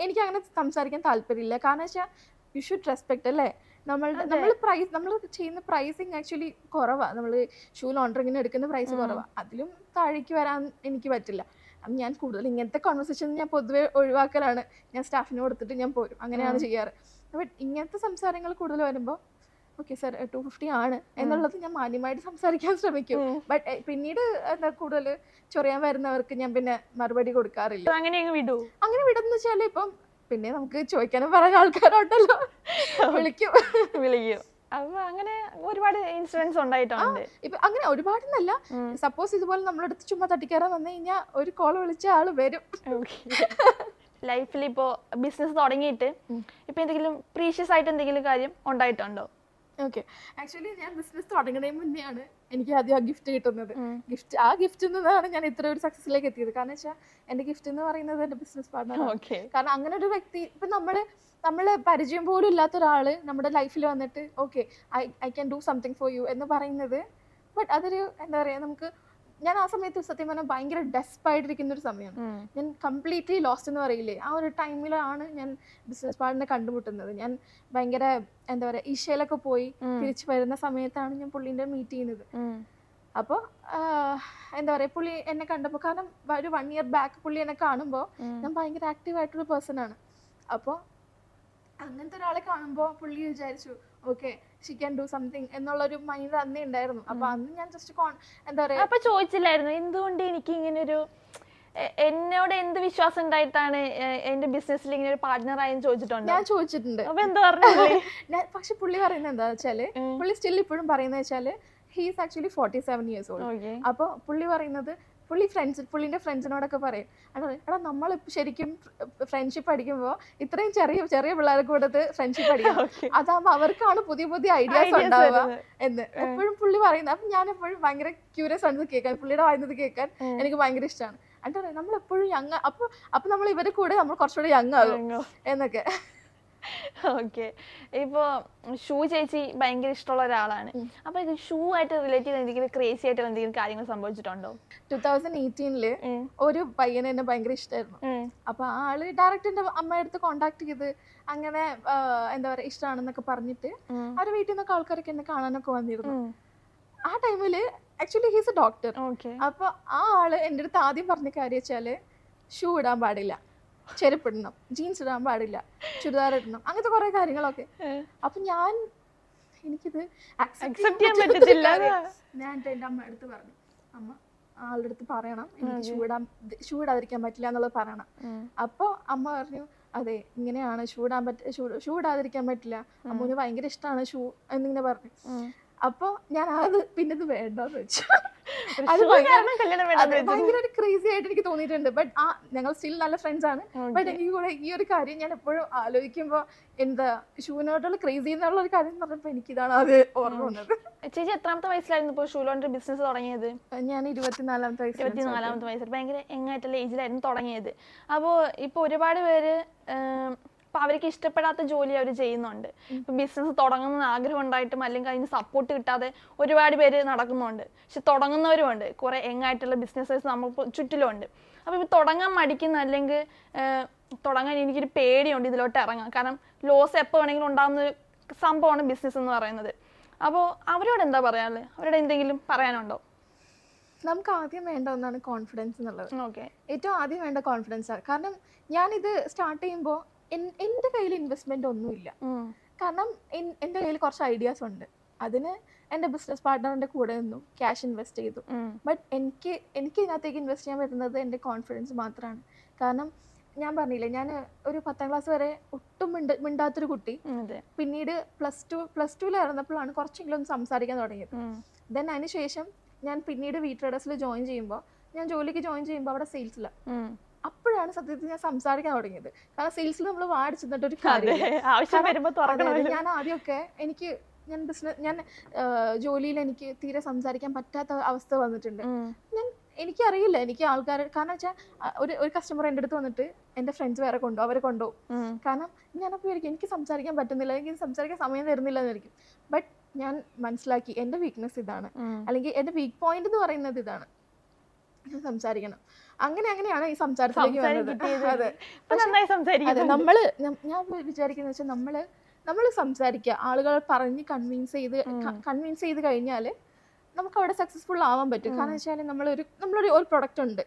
എനിക്ക് അങ്ങനെ സംസാരിക്കാൻ താല്പര്യമില്ല. കാരണം വെച്ചാൽ യു ഷുഡ് റെസ്പെക്ട് അല്ലേ. നമ്മൾ ചെയ്യുന്ന പ്രൈസിങ് ആക്ച്വലി കുറവാണ്. നമ്മൾ ഷൂ ലോണ്ടറിങ്ങിന് എടുക്കുന്ന പ്രൈസ് കുറവാണ്. അതിലും താഴേക്ക് വരാൻ എനിക്ക് പറ്റില്ല. അപ്പം ഞാൻ കൂടുതൽ ഇങ്ങനത്തെ കോൺവെർസേഷൻ ഞാൻ പൊതുവെ ഒഴിവാക്കലാണ്. ഞാൻ സ്റ്റാഫിന് കൊടുത്തിട്ട് ഞാൻ പോരും, അങ്ങനെയാണ് ചെയ്യാറ്. ബട്ട് ഇങ്ങനത്തെ സംസാരങ്ങൾ കൂടുതൽ വരുമ്പോൾ ഓക്കെ സർ 250 ആണ് എന്നുള്ളത് ഞാൻ മാന്യമായിട്ട് സംസാരിക്കാൻ ശ്രമിക്കും. ബട്ട് പിന്നീട് എന്താ കൂടുതൽ ചൊറിയാൻ വരുന്നവർക്ക് ഞാൻ പിന്നെ മറുപടി കൊടുക്കാറില്ല. അങ്ങനെ വിടുന്ന വെച്ചാൽ ഇപ്പം പിന്നെ നമുക്ക് ചോദിക്കാനും പറയാൻ ആൾക്കാരുണ്ടല്ലോ, വിളിക്കും. അപ്പൊ അങ്ങനെ ഒരുപാട് ഇൻസിഡൻസ് ഉണ്ടായിട്ടുണ്ട്. ഇപ്പൊ അങ്ങനെ ഒരുപാടെന്നല്ല, സപ്പോസ് ഇതുപോലെ നമ്മളടുത്ത് ചുമ്മാ തട്ടിക്കയറാൻ വന്നു കഴിഞ്ഞാൽ ഒരു കോൾ വിളിച്ച ആള് വരും. ലൈഫിൽ ഇപ്പോ ബിസിനസ് തുടങ്ങിയിട്ട് ഇപ്പൊ എന്തെങ്കിലും പ്രീഷ്യസ് ആയിട്ട് എന്തെങ്കിലും കാര്യം ഉണ്ടായിട്ടുണ്ടോ? ഓക്കെ, ആക്ച്വലി ഞാൻ ബിസിനസ് തുടങ്ങുന്നതിന് മുന്നെയാണ് എനിക്ക് ആദ്യം ആ ഗിഫ്റ്റ് കിട്ടുന്നത്. ആ ഗിഫ്റ്റിൽ നിന്നാണ് ഞാൻ ഇത്ര ഒരു സക്സസിലേക്ക് എത്തിയത്. കാരണം വെച്ചാൽ എന്റെ ഗിഫ്റ്റ് എന്ന് പറയുന്നത് എന്റെ ബിസിനസ് പാർട്ണർ. കാരണം അങ്ങനെ ഒരു വ്യക്തി, ഇപ്പൊ നമ്മള് പരിചയം പോലും ഇല്ലാത്ത ഒരാള് നമ്മുടെ ലൈഫിൽ വന്നിട്ട് okay I can do something for you എന്ന് പറയുന്നത്, ബട്ട് അതൊരു എന്താ പറയാ, ഞാൻ ആ സമയത്ത് സത്യം പറഞ്ഞാൽ ഭയങ്കര ഡെസ്പായിട്ടിരിക്കുന്ന ഒരു സമയമാണ്. ഞാൻ കംപ്ലീറ്റ്ലി ലോസ്റ്റ് എന്ന് പറയില്ലേ, ആ ഒരു ടൈമിലാണ് ഞാൻ ബിസിനസ് പാർട്ണറിനെ കണ്ടുമുട്ടുന്നത്. ഞാൻ ഭയങ്കര എന്താ പറയാ ഈശയിലൊക്കെ പോയി തിരിച്ചു വരുന്ന സമയത്താണ് ഞാൻ പുള്ളിന്റെ മീറ്റ് ചെയ്യുന്നത്. അപ്പോൾ എന്താ പറയാ, പുള്ളി എന്നെ കണ്ടപ്പോൾ, കാരണം ഒരു 1 year ബാക്ക് പുള്ളി എന്നെ കാണുമ്പോൾ ഞാൻ ഭയങ്കര ആക്റ്റീവ് ആയിട്ടൊരു പേഴ്സൺ ആണ്. അപ്പോൾ അങ്ങനത്തെ ഒരാളെ കാണുമ്പോൾ പുള്ളി വിചാരിച്ചു okay she can do something എന്നുള്ളൊരു മൈൻഡ് അന്നേ ഉണ്ടായിരുന്നു. അപ്പൊ അന്ന് ഞാൻ ജസ്റ്റ് എന്താ പറയാ, അപ്പൊ ചോദിച്ചില്ലായിരുന്നു എന്തുകൊണ്ട് എനിക്ക് ഇങ്ങനെ ഒരു, എന്നോട് എന്ത് വിശ്വാസം ഉണ്ടായിട്ടാണ് എന്റെ ബിസിനസ്സിൽ ഇങ്ങനെ ഒരു പാർട്ട്ണർ ആയെന്ന് ചോദിച്ചിട്ടുണ്ട്? ഞാൻ ചോദിച്ചിട്ടുണ്ട്. അപ്പൊ എന്താ പറഞ്ഞത്? പക്ഷെ പുള്ളി പറയുന്നത് എന്താ വെച്ചാല്, പുള്ളി സ്റ്റിൽ ഇപ്പോഴും പറയുന്നത് വെച്ചാല് he is actually 47 years old. അപ്പൊ പുള്ളി പറയുന്നത് പുള്ളിന്റെ ഫ്രണ്ട്സിനോടൊക്കെ പറയും, എടാ നമ്മൾ ശരിക്കും ഫ്രണ്ട്ഷിപ്പ് അടിക്കുമ്പോൾ ഇത്രയും ചെറിയ പിള്ളേരെ കൂടത്ത് ഫ്രണ്ട്ഷിപ്പ് അടിക്കണം, അതാകുമ്പോ അവർക്കാണ് പുതിയ പുതിയ ഐഡിയാസ് ഉണ്ടാവുക എന്ന് എപ്പോഴും പുള്ളി പറയുന്നത്. അപ്പൊ ഞാൻ എപ്പോഴും ഭയങ്കര ക്യൂരിയസ് ആണ് കേൾക്കാൻ, പുള്ളിയുടെ വായുന്നത് കേൾക്കാൻ എനിക്ക് ഭയങ്കര ഇഷ്ടമാണ്. എന്നിട്ട് നമ്മളെപ്പോഴും യങ്, അപ്പൊ നമ്മൾ ഇവരെ കൂടെ നമ്മൾ കുറച്ചുകൂടെ യങ് ആകും എന്നൊക്കെ. ഓക്കെ, ഇപ്പോ ഷൂ ചേച്ചി ഭയങ്കര ഇഷ്ടമുള്ള ഒരാളാണ്. അപ്പൊ ഇത് ഷൂ ആയിട്ട് റിലേറ്റ് ചെയ്ത് എന്തെങ്കിലും ക്രേസി ആയിട്ടുള്ള എന്തെങ്കിലും കാര്യങ്ങൾ സംഭവിച്ചിട്ടുണ്ടോ? 2018 ഒരു പയ്യനെ എന്നെ ഭയങ്കര ഇഷ്ടമായിരുന്നു. അപ്പൊ ആ ആള് ഡയറക്റ്റ് എന്റെ അമ്മയുടെ അടുത്ത് കോണ്ടാക്ട് ചെയ്ത് അങ്ങനെ എന്താ പറയാ ഇഷ്ടമാണെന്നൊക്കെ പറഞ്ഞിട്ട് അവരുടെ വീട്ടിൽ നിന്നൊക്കെ ആൾക്കാരൊക്കെ എന്നെ കാണാനൊക്കെ വന്നിരുന്നു. ആ ടൈമില് ആക്ച്വലി ഹീസ് എ ഡോക്ടർ. അപ്പൊ ആ ആള് എന്റെ അടുത്ത് ആദ്യം പറഞ്ഞ കാര്യം വെച്ചാല് ഷൂ ഇടാൻ പാടില്ല, ചെരുപ്പിടണം, ജീൻസ് ഇടാൻ പാടില്ല, ചുരിദാർ ഇടണം, അങ്ങനത്തെ കുറെ കാര്യങ്ങളൊക്കെ. അപ്പൊ എനിക്കിത് അക്സെപ്റ്റ് ചെയ്യാൻ പറ്റത്തില്ല. ഞാൻ എന്റെ അമ്മ അടുത്ത് പറഞ്ഞു, അമ്മ ആളുടെ അടുത്ത് പറയണം, എനിക്ക് ഷൂടാതിരിക്കാൻ പറ്റില്ല എന്നുള്ളത് പറയണം. അപ്പോൾ അമ്മ പറഞ്ഞു അതെ ഇങ്ങനെയാണ് ഷൂടാതിരിക്കാൻ പറ്റില്ല, അമ്മൂന് ഭയങ്കര ഇഷ്ടമാണ് ഷൂ എന്നിങ്ങനെ പറഞ്ഞു. അപ്പോൾ ഞാൻ അത് പിന്നെ ഇത് വേണ്ടെന്ന് വെച്ചു. അത് ഭയങ്കര ഒരു ക്രേസി ആയിട്ട് എനിക്ക് തോന്നിയിട്ടുണ്ട്. ബട്ട് ഞങ്ങൾ സ്റ്റിൽ നല്ല ഫ്രണ്ട്സ് ആണ്. ബട്ട് എനിക്ക് കൂടെ ഈ ഒരു കാര്യം ഞാൻ എപ്പോഴും ആലോചിക്കുമ്പോൾ എന്താ ഷൂവിനോടുള്ള ക്രേസി എന്നുള്ള ഒരു കാര്യം പറഞ്ഞപ്പോൾ എനിക്കിതാണ് അത് ഓർമ്മ വന്നത്. ചേച്ചി എത്രാമത്തെ വയസ്സിലായിരുന്നു ഇപ്പോൾ ഷൂ ലോണ്ടറി ബിസിനസ് തുടങ്ങിയത്? ഞാൻ 24ാമത്തെ വയസ്സിൽ ഭയങ്കര യങ്ങായിട്ടുള്ള ഏജിലായിരുന്നു തുടങ്ങിയത്. അപ്പോൾ ഇപ്പോൾ ഒരുപാട് പേര് ഇപ്പം അവർക്ക് ഇഷ്ടപ്പെടാത്ത ജോലി അവർ ചെയ്യുന്നുണ്ട്. ഇപ്പം ബിസിനസ് തുടങ്ങുന്ന ആഗ്രഹം ഉണ്ടായിട്ടും അല്ലെങ്കിൽ അതിന് സപ്പോർട്ട് കിട്ടാതെ ഒരുപാട് പേര് നടക്കുന്നുണ്ട്. പക്ഷെ തുടങ്ങുന്നവരുമുണ്ട്, കുറേ യങ്ങായിട്ടുള്ള ബിസിനസ്സേഴ്സ് നമുക്ക് ചുറ്റിലുമുണ്ട്. അപ്പോൾ ഇപ്പോൾ തുടങ്ങാൻ മടിക്കുന്ന അല്ലെങ്കിൽ തുടങ്ങാൻ എനിക്കൊരു പേടിയുണ്ട് ഇതിലോട്ട് ഇറങ്ങാം. കാരണം ലോസ് എപ്പോൾ വേണമെങ്കിലും ഉണ്ടാകുന്ന ഒരു സംഭവമാണ് ബിസിനസ് എന്ന് പറയുന്നത്. അപ്പോൾ അവരോട് എന്താ പറയാനുള്ളത്? അവരോട് എന്തെങ്കിലും പറയാനുണ്ടോ? നമുക്ക് ആദ്യം വേണ്ട ഒന്നാണ് കോൺഫിഡൻസ് എന്നുള്ളത്. ഓക്കെ, ഏറ്റവും ആദ്യം വേണ്ട കോൺഫിഡൻസ് ആണ്. കാരണം ഞാനിത് സ്റ്റാർട്ട് ചെയ്യുമ്പോൾ എൻ്റെ കയ്യിൽ ഇൻവെസ്റ്റ്മെന്റ് ഒന്നുമില്ല. കാരണം എൻ്റെ കയ്യിൽ കുറച്ച് ഐഡിയാസ് ഉണ്ട്. അതിന് എൻ്റെ ബിസിനസ് പാർട്ട്ണറിൻ്റെ കൂടെ നിന്നു ക്യാഷ് ഇൻവെസ്റ്റ് ചെയ്തു. ബട്ട് എനിക്ക് ഇതിനകത്തേക്ക് ഇൻവെസ്റ്റ് ചെയ്യാൻ പറ്റുന്നത് എൻ്റെ കോൺഫിഡൻസ് മാത്രമാണ്. കാരണം ഞാൻ പറഞ്ഞില്ലേ, ഞാൻ ഒരു 10ാം ക്ലാസ് വരെ ഒട്ടും മിണ്ടാത്തൊരു കുട്ടി. പിന്നീട് പ്ലസ് ടുവിലായിരുന്നപ്പോഴാണ് കുറച്ചെങ്കിലും ഒന്ന് സംസാരിക്കാൻ തുടങ്ങിയത്. ദെൻ അതിന് ശേഷം ഞാൻ പിന്നീട് വീട്രേഡേഴ്സിൽ ജോയിൻ ചെയ്യുമ്പോൾ, ഞാൻ ജോലിക്ക് ജോയിൻ ചെയ്യുമ്പോൾ അവിടെ സെയിൽസിലാണ്. അപ്പോഴാണ് സത്യത്തിൽ ഞാൻ സംസാരിക്കാൻ തുടങ്ങിയത്. കാരണം സെയിൽസിൽ നമ്മൾ വാടിച്ചിട്ട് ഒരു കാര്യം. ഞാൻ ആദ്യമൊക്കെ ഞാൻ ജോലിയിൽ എനിക്ക് തീരെ സംസാരിക്കാൻ പറ്റാത്ത അവസ്ഥ വന്നിട്ടുണ്ട്. എനിക്കറിയില്ല, എനിക്ക് ആൾക്കാർ, കാരണം വെച്ചാൽ ഒരു കസ്റ്റമർ എൻ്റെ അടുത്ത് വന്നിട്ട് എൻ്റെ ഫ്രണ്ട്സ് വേറെ അവരെ കൊണ്ടുപോകും. കാരണം ഞാനപ്പോൾ ആയിരിക്കും എനിക്ക് സംസാരിക്കാൻ പറ്റുന്നില്ല, എനിക്ക് സംസാരിക്കാൻ സമയം തരുന്നില്ല എന്നായിരിക്കും. ബട്ട് ഞാൻ മനസ്സിലാക്കി എൻ്റെ വീക്ക്നെസ് ഇതാണ്, അല്ലെങ്കിൽ എൻ്റെ വീക്ക് പോയിന്റ് എന്ന് പറയുന്നത് ഇതാണ്, സംസാരിക്കണം. അങ്ങനെയാണ് ഈ സംസാരത്തിലേക്ക് വന്നത്. അതെ, ഞാൻ വിചാരിക്കുന്ന വെച്ചാൽ നമ്മള് സംസാരിക്കുക, ആളുകൾ പറഞ്ഞ് കൺവിൻസ് ചെയ്ത് കഴിഞ്ഞാൽ നമുക്ക് അവിടെ സക്സസ്ഫുൾ ആവാൻ പറ്റും. കാരണം വെച്ചാൽ നമ്മളൊരു പ്രൊഡക്റ്റ് ഉണ്ട്,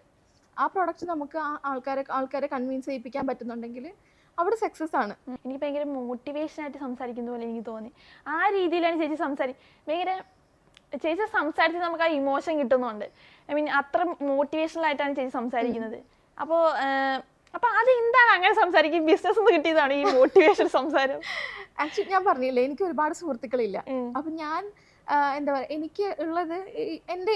ആ പ്രൊഡക്റ്റ് നമുക്ക് ആൾക്കാരെ കൺവിൻസ് ചെയ്യിപ്പിക്കാൻ പറ്റുന്നുണ്ടെങ്കിൽ അവിടെ സക്സസ് ആണ്. എനിക്ക് ഭയങ്കര മോട്ടിവേഷൻ ആയിട്ട് സംസാരിക്കുന്ന പോലെ എനിക്ക് തോന്നി. ആ രീതിയിലാണ് ചേച്ചി ചേച്ചി സംസാരിച്ച് നമുക്ക് ആ ഇമോഷൻ കിട്ടുന്നുണ്ട്. ഐ മീൻ അത്ര മോട്ടിവേഷണൽ ആയിട്ടാണ് ചേച്ചി സംസാരിക്കുന്നത്. അപ്പോൾ അത് എന്താണ് അങ്ങനെ സംസാരിക്കും? ബിസിനസ് നിന്ന് കിട്ടിയതാണ് ഈ മോട്ടിവേഷൻ സംസാരം? ആക്ച്വലി ഞാൻ പറഞ്ഞില്ലേ, എനിക്ക് ഒരുപാട് സുഹൃത്തുക്കളില്ല. അപ്പൊ ഞാൻ എന്താ പറയുക, എനിക്ക് ഉള്ളത് എൻ്റെ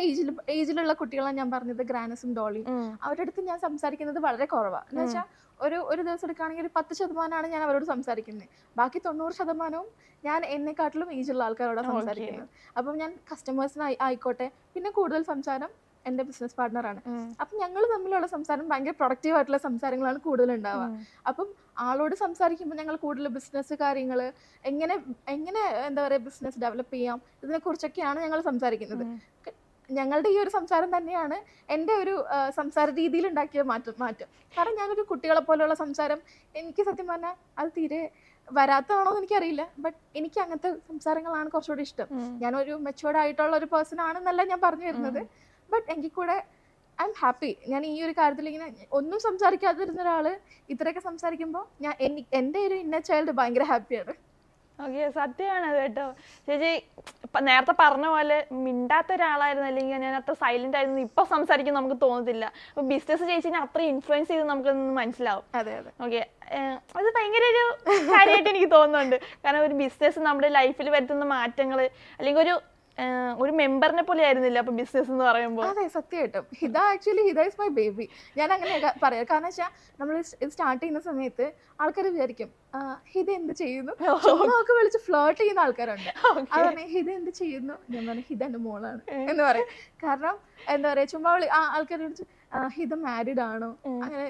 ഏജിലുള്ള കുട്ടികളാണ്. ഞാൻ പറഞ്ഞത് ഗ്രാനസും ഡോളിയും. അവരുടെ അടുത്ത് ഞാൻ സംസാരിക്കുന്നത് വളരെ കുറവാണ്. എന്ന് വെച്ചാൽ ഒരു ദിവസം എടുക്കുകയാണെങ്കിൽ ഒരു 10% ഞാൻ അവരോട് സംസാരിക്കുന്നത്. ബാക്കി 90% ഞാൻ എന്നെക്കാട്ടിലും ഏജുള്ള ആൾക്കാരോടാണ് സംസാരിക്കുന്നത്. അപ്പം ഞാൻ കസ്റ്റമേഴ്സിന് ആയിക്കോട്ടെ, പിന്നെ കൂടുതൽ സംസാരം എൻ്റെ ബിസിനസ് പാർട്ട്ണറാണ്. അപ്പം ഞങ്ങൾ തമ്മിലുള്ള സംസാരം ഭയങ്കര പ്രൊഡക്റ്റീവ് ആയിട്ടുള്ള സംസാരങ്ങളാണ് കൂടുതൽ ഉണ്ടാവുക. അപ്പം ആളോട് സംസാരിക്കുമ്പോൾ ഞങ്ങൾ കൂടുതൽ ബിസിനസ് കാര്യങ്ങൾ എങ്ങനെ എന്താ പറയുക ബിസിനസ് ഡെവലപ്പ് ചെയ്യാം, ഇതിനെക്കുറിച്ചൊക്കെയാണ് ഞങ്ങൾ സംസാരിക്കുന്നത്. ഞങ്ങളുടെ ഈ ഒരു സംസാരം തന്നെയാണ് എൻ്റെ ഒരു സംസാര രീതിയിൽ ഉണ്ടാക്കിയ മാറ്റം. കാരണം ഞാനൊരു കുട്ടികളെ പോലെയുള്ള സംസാരം എനിക്ക് സത്യം പറഞ്ഞാൽ അത് തീരെ വരാത്തതാണോ എന്ന് എനിക്കറിയില്ല. ബട്ട് എനിക്ക് അങ്ങനത്തെ സംസാരങ്ങളാണ് കുറച്ചുകൂടി ഇഷ്ടം. ഞാനൊരു മെച്ചുവേർഡ് ആയിട്ടുള്ള ഒരു പേഴ്സൺ ആണെന്നല്ല ഞാൻ പറഞ്ഞു വരുന്നത്. ബട്ട് എങ്കിൽ കൂടെ ഐ എം ഹാപ്പി. ഞാൻ ഈ ഒരു കാര്യത്തിൽ ഇങ്ങനെ ഒന്നും സംസാരിക്കാതിരുന്ന ഒരാള് ഇത്രയൊക്കെ സംസാരിക്കുമ്പോൾ എൻ്റെ ഒരു ഇന്നർ ചൈൽഡ് ഭയങ്കര ഹാപ്പിയാണ്. ഓക്കെ, സത്യമാണ് അത് കേട്ടോ. ചേച്ചി നേരത്തെ പറഞ്ഞ പോലെ മിണ്ടാത്ത ഒരാളായിരുന്നു, അല്ലെങ്കിൽ ഞാൻ അത്ര സൈലന്റ് ആയിരുന്നു, ഇപ്പൊ സംസാരിക്കും നമുക്ക് തോന്നത്തില്ല. അപ്പൊ ബിസിനസ് ചേച്ചിനെ അത്ര ഇൻഫ്ലുവൻസ് ചെയ്ത് നമുക്കൊന്ന് മനസ്സിലാവും. അതെ. ഓക്കെ, അത് ഭയങ്കര ഒരു കാര്യമായിട്ട് എനിക്ക് തോന്നുന്നുണ്ട്. കാരണം ഒരു ബിസിനസ് നമ്മുടെ ലൈഫിൽ വരുത്തുന്ന മാറ്റങ്ങൾ, അല്ലെങ്കിൽ ഒരു മെമ്പറിനെ പോലെ ആയിരുന്നില്ല അപ്പൊ ബിസിനസ് എന്ന് പറയുമ്പോൾ. അതെ, സത്യമായിട്ടും ഹിത ഈസ് മൈ ബേബി. ഞാൻ അങ്ങനെ പറയാം. കാരണം വെച്ചാൽ നമ്മൾ സ്റ്റാർട്ട് ചെയ്യുന്ന സമയത്ത് ആൾക്കാർ വിചാരിക്കും ഹിത എന്ത് ചെയ്യുന്നു, ഒക്കെ വിളിച്ച് ഫ്ലേർട്ട് ചെയ്യുന്ന ആൾക്കാരുണ്ട്. അതന്നെ ഹിത എന്ത് ചെയ്യുന്നു, ഞാൻ പറഞ്ഞു ഹിത എന്റെ മോളാണ് എന്ന് പറയും. കാരണം എന്താ പറയാ, ചുമ്മാ ആൾക്കാർ വിളിച്ച് ഹിത മാരീഡ് ആണോ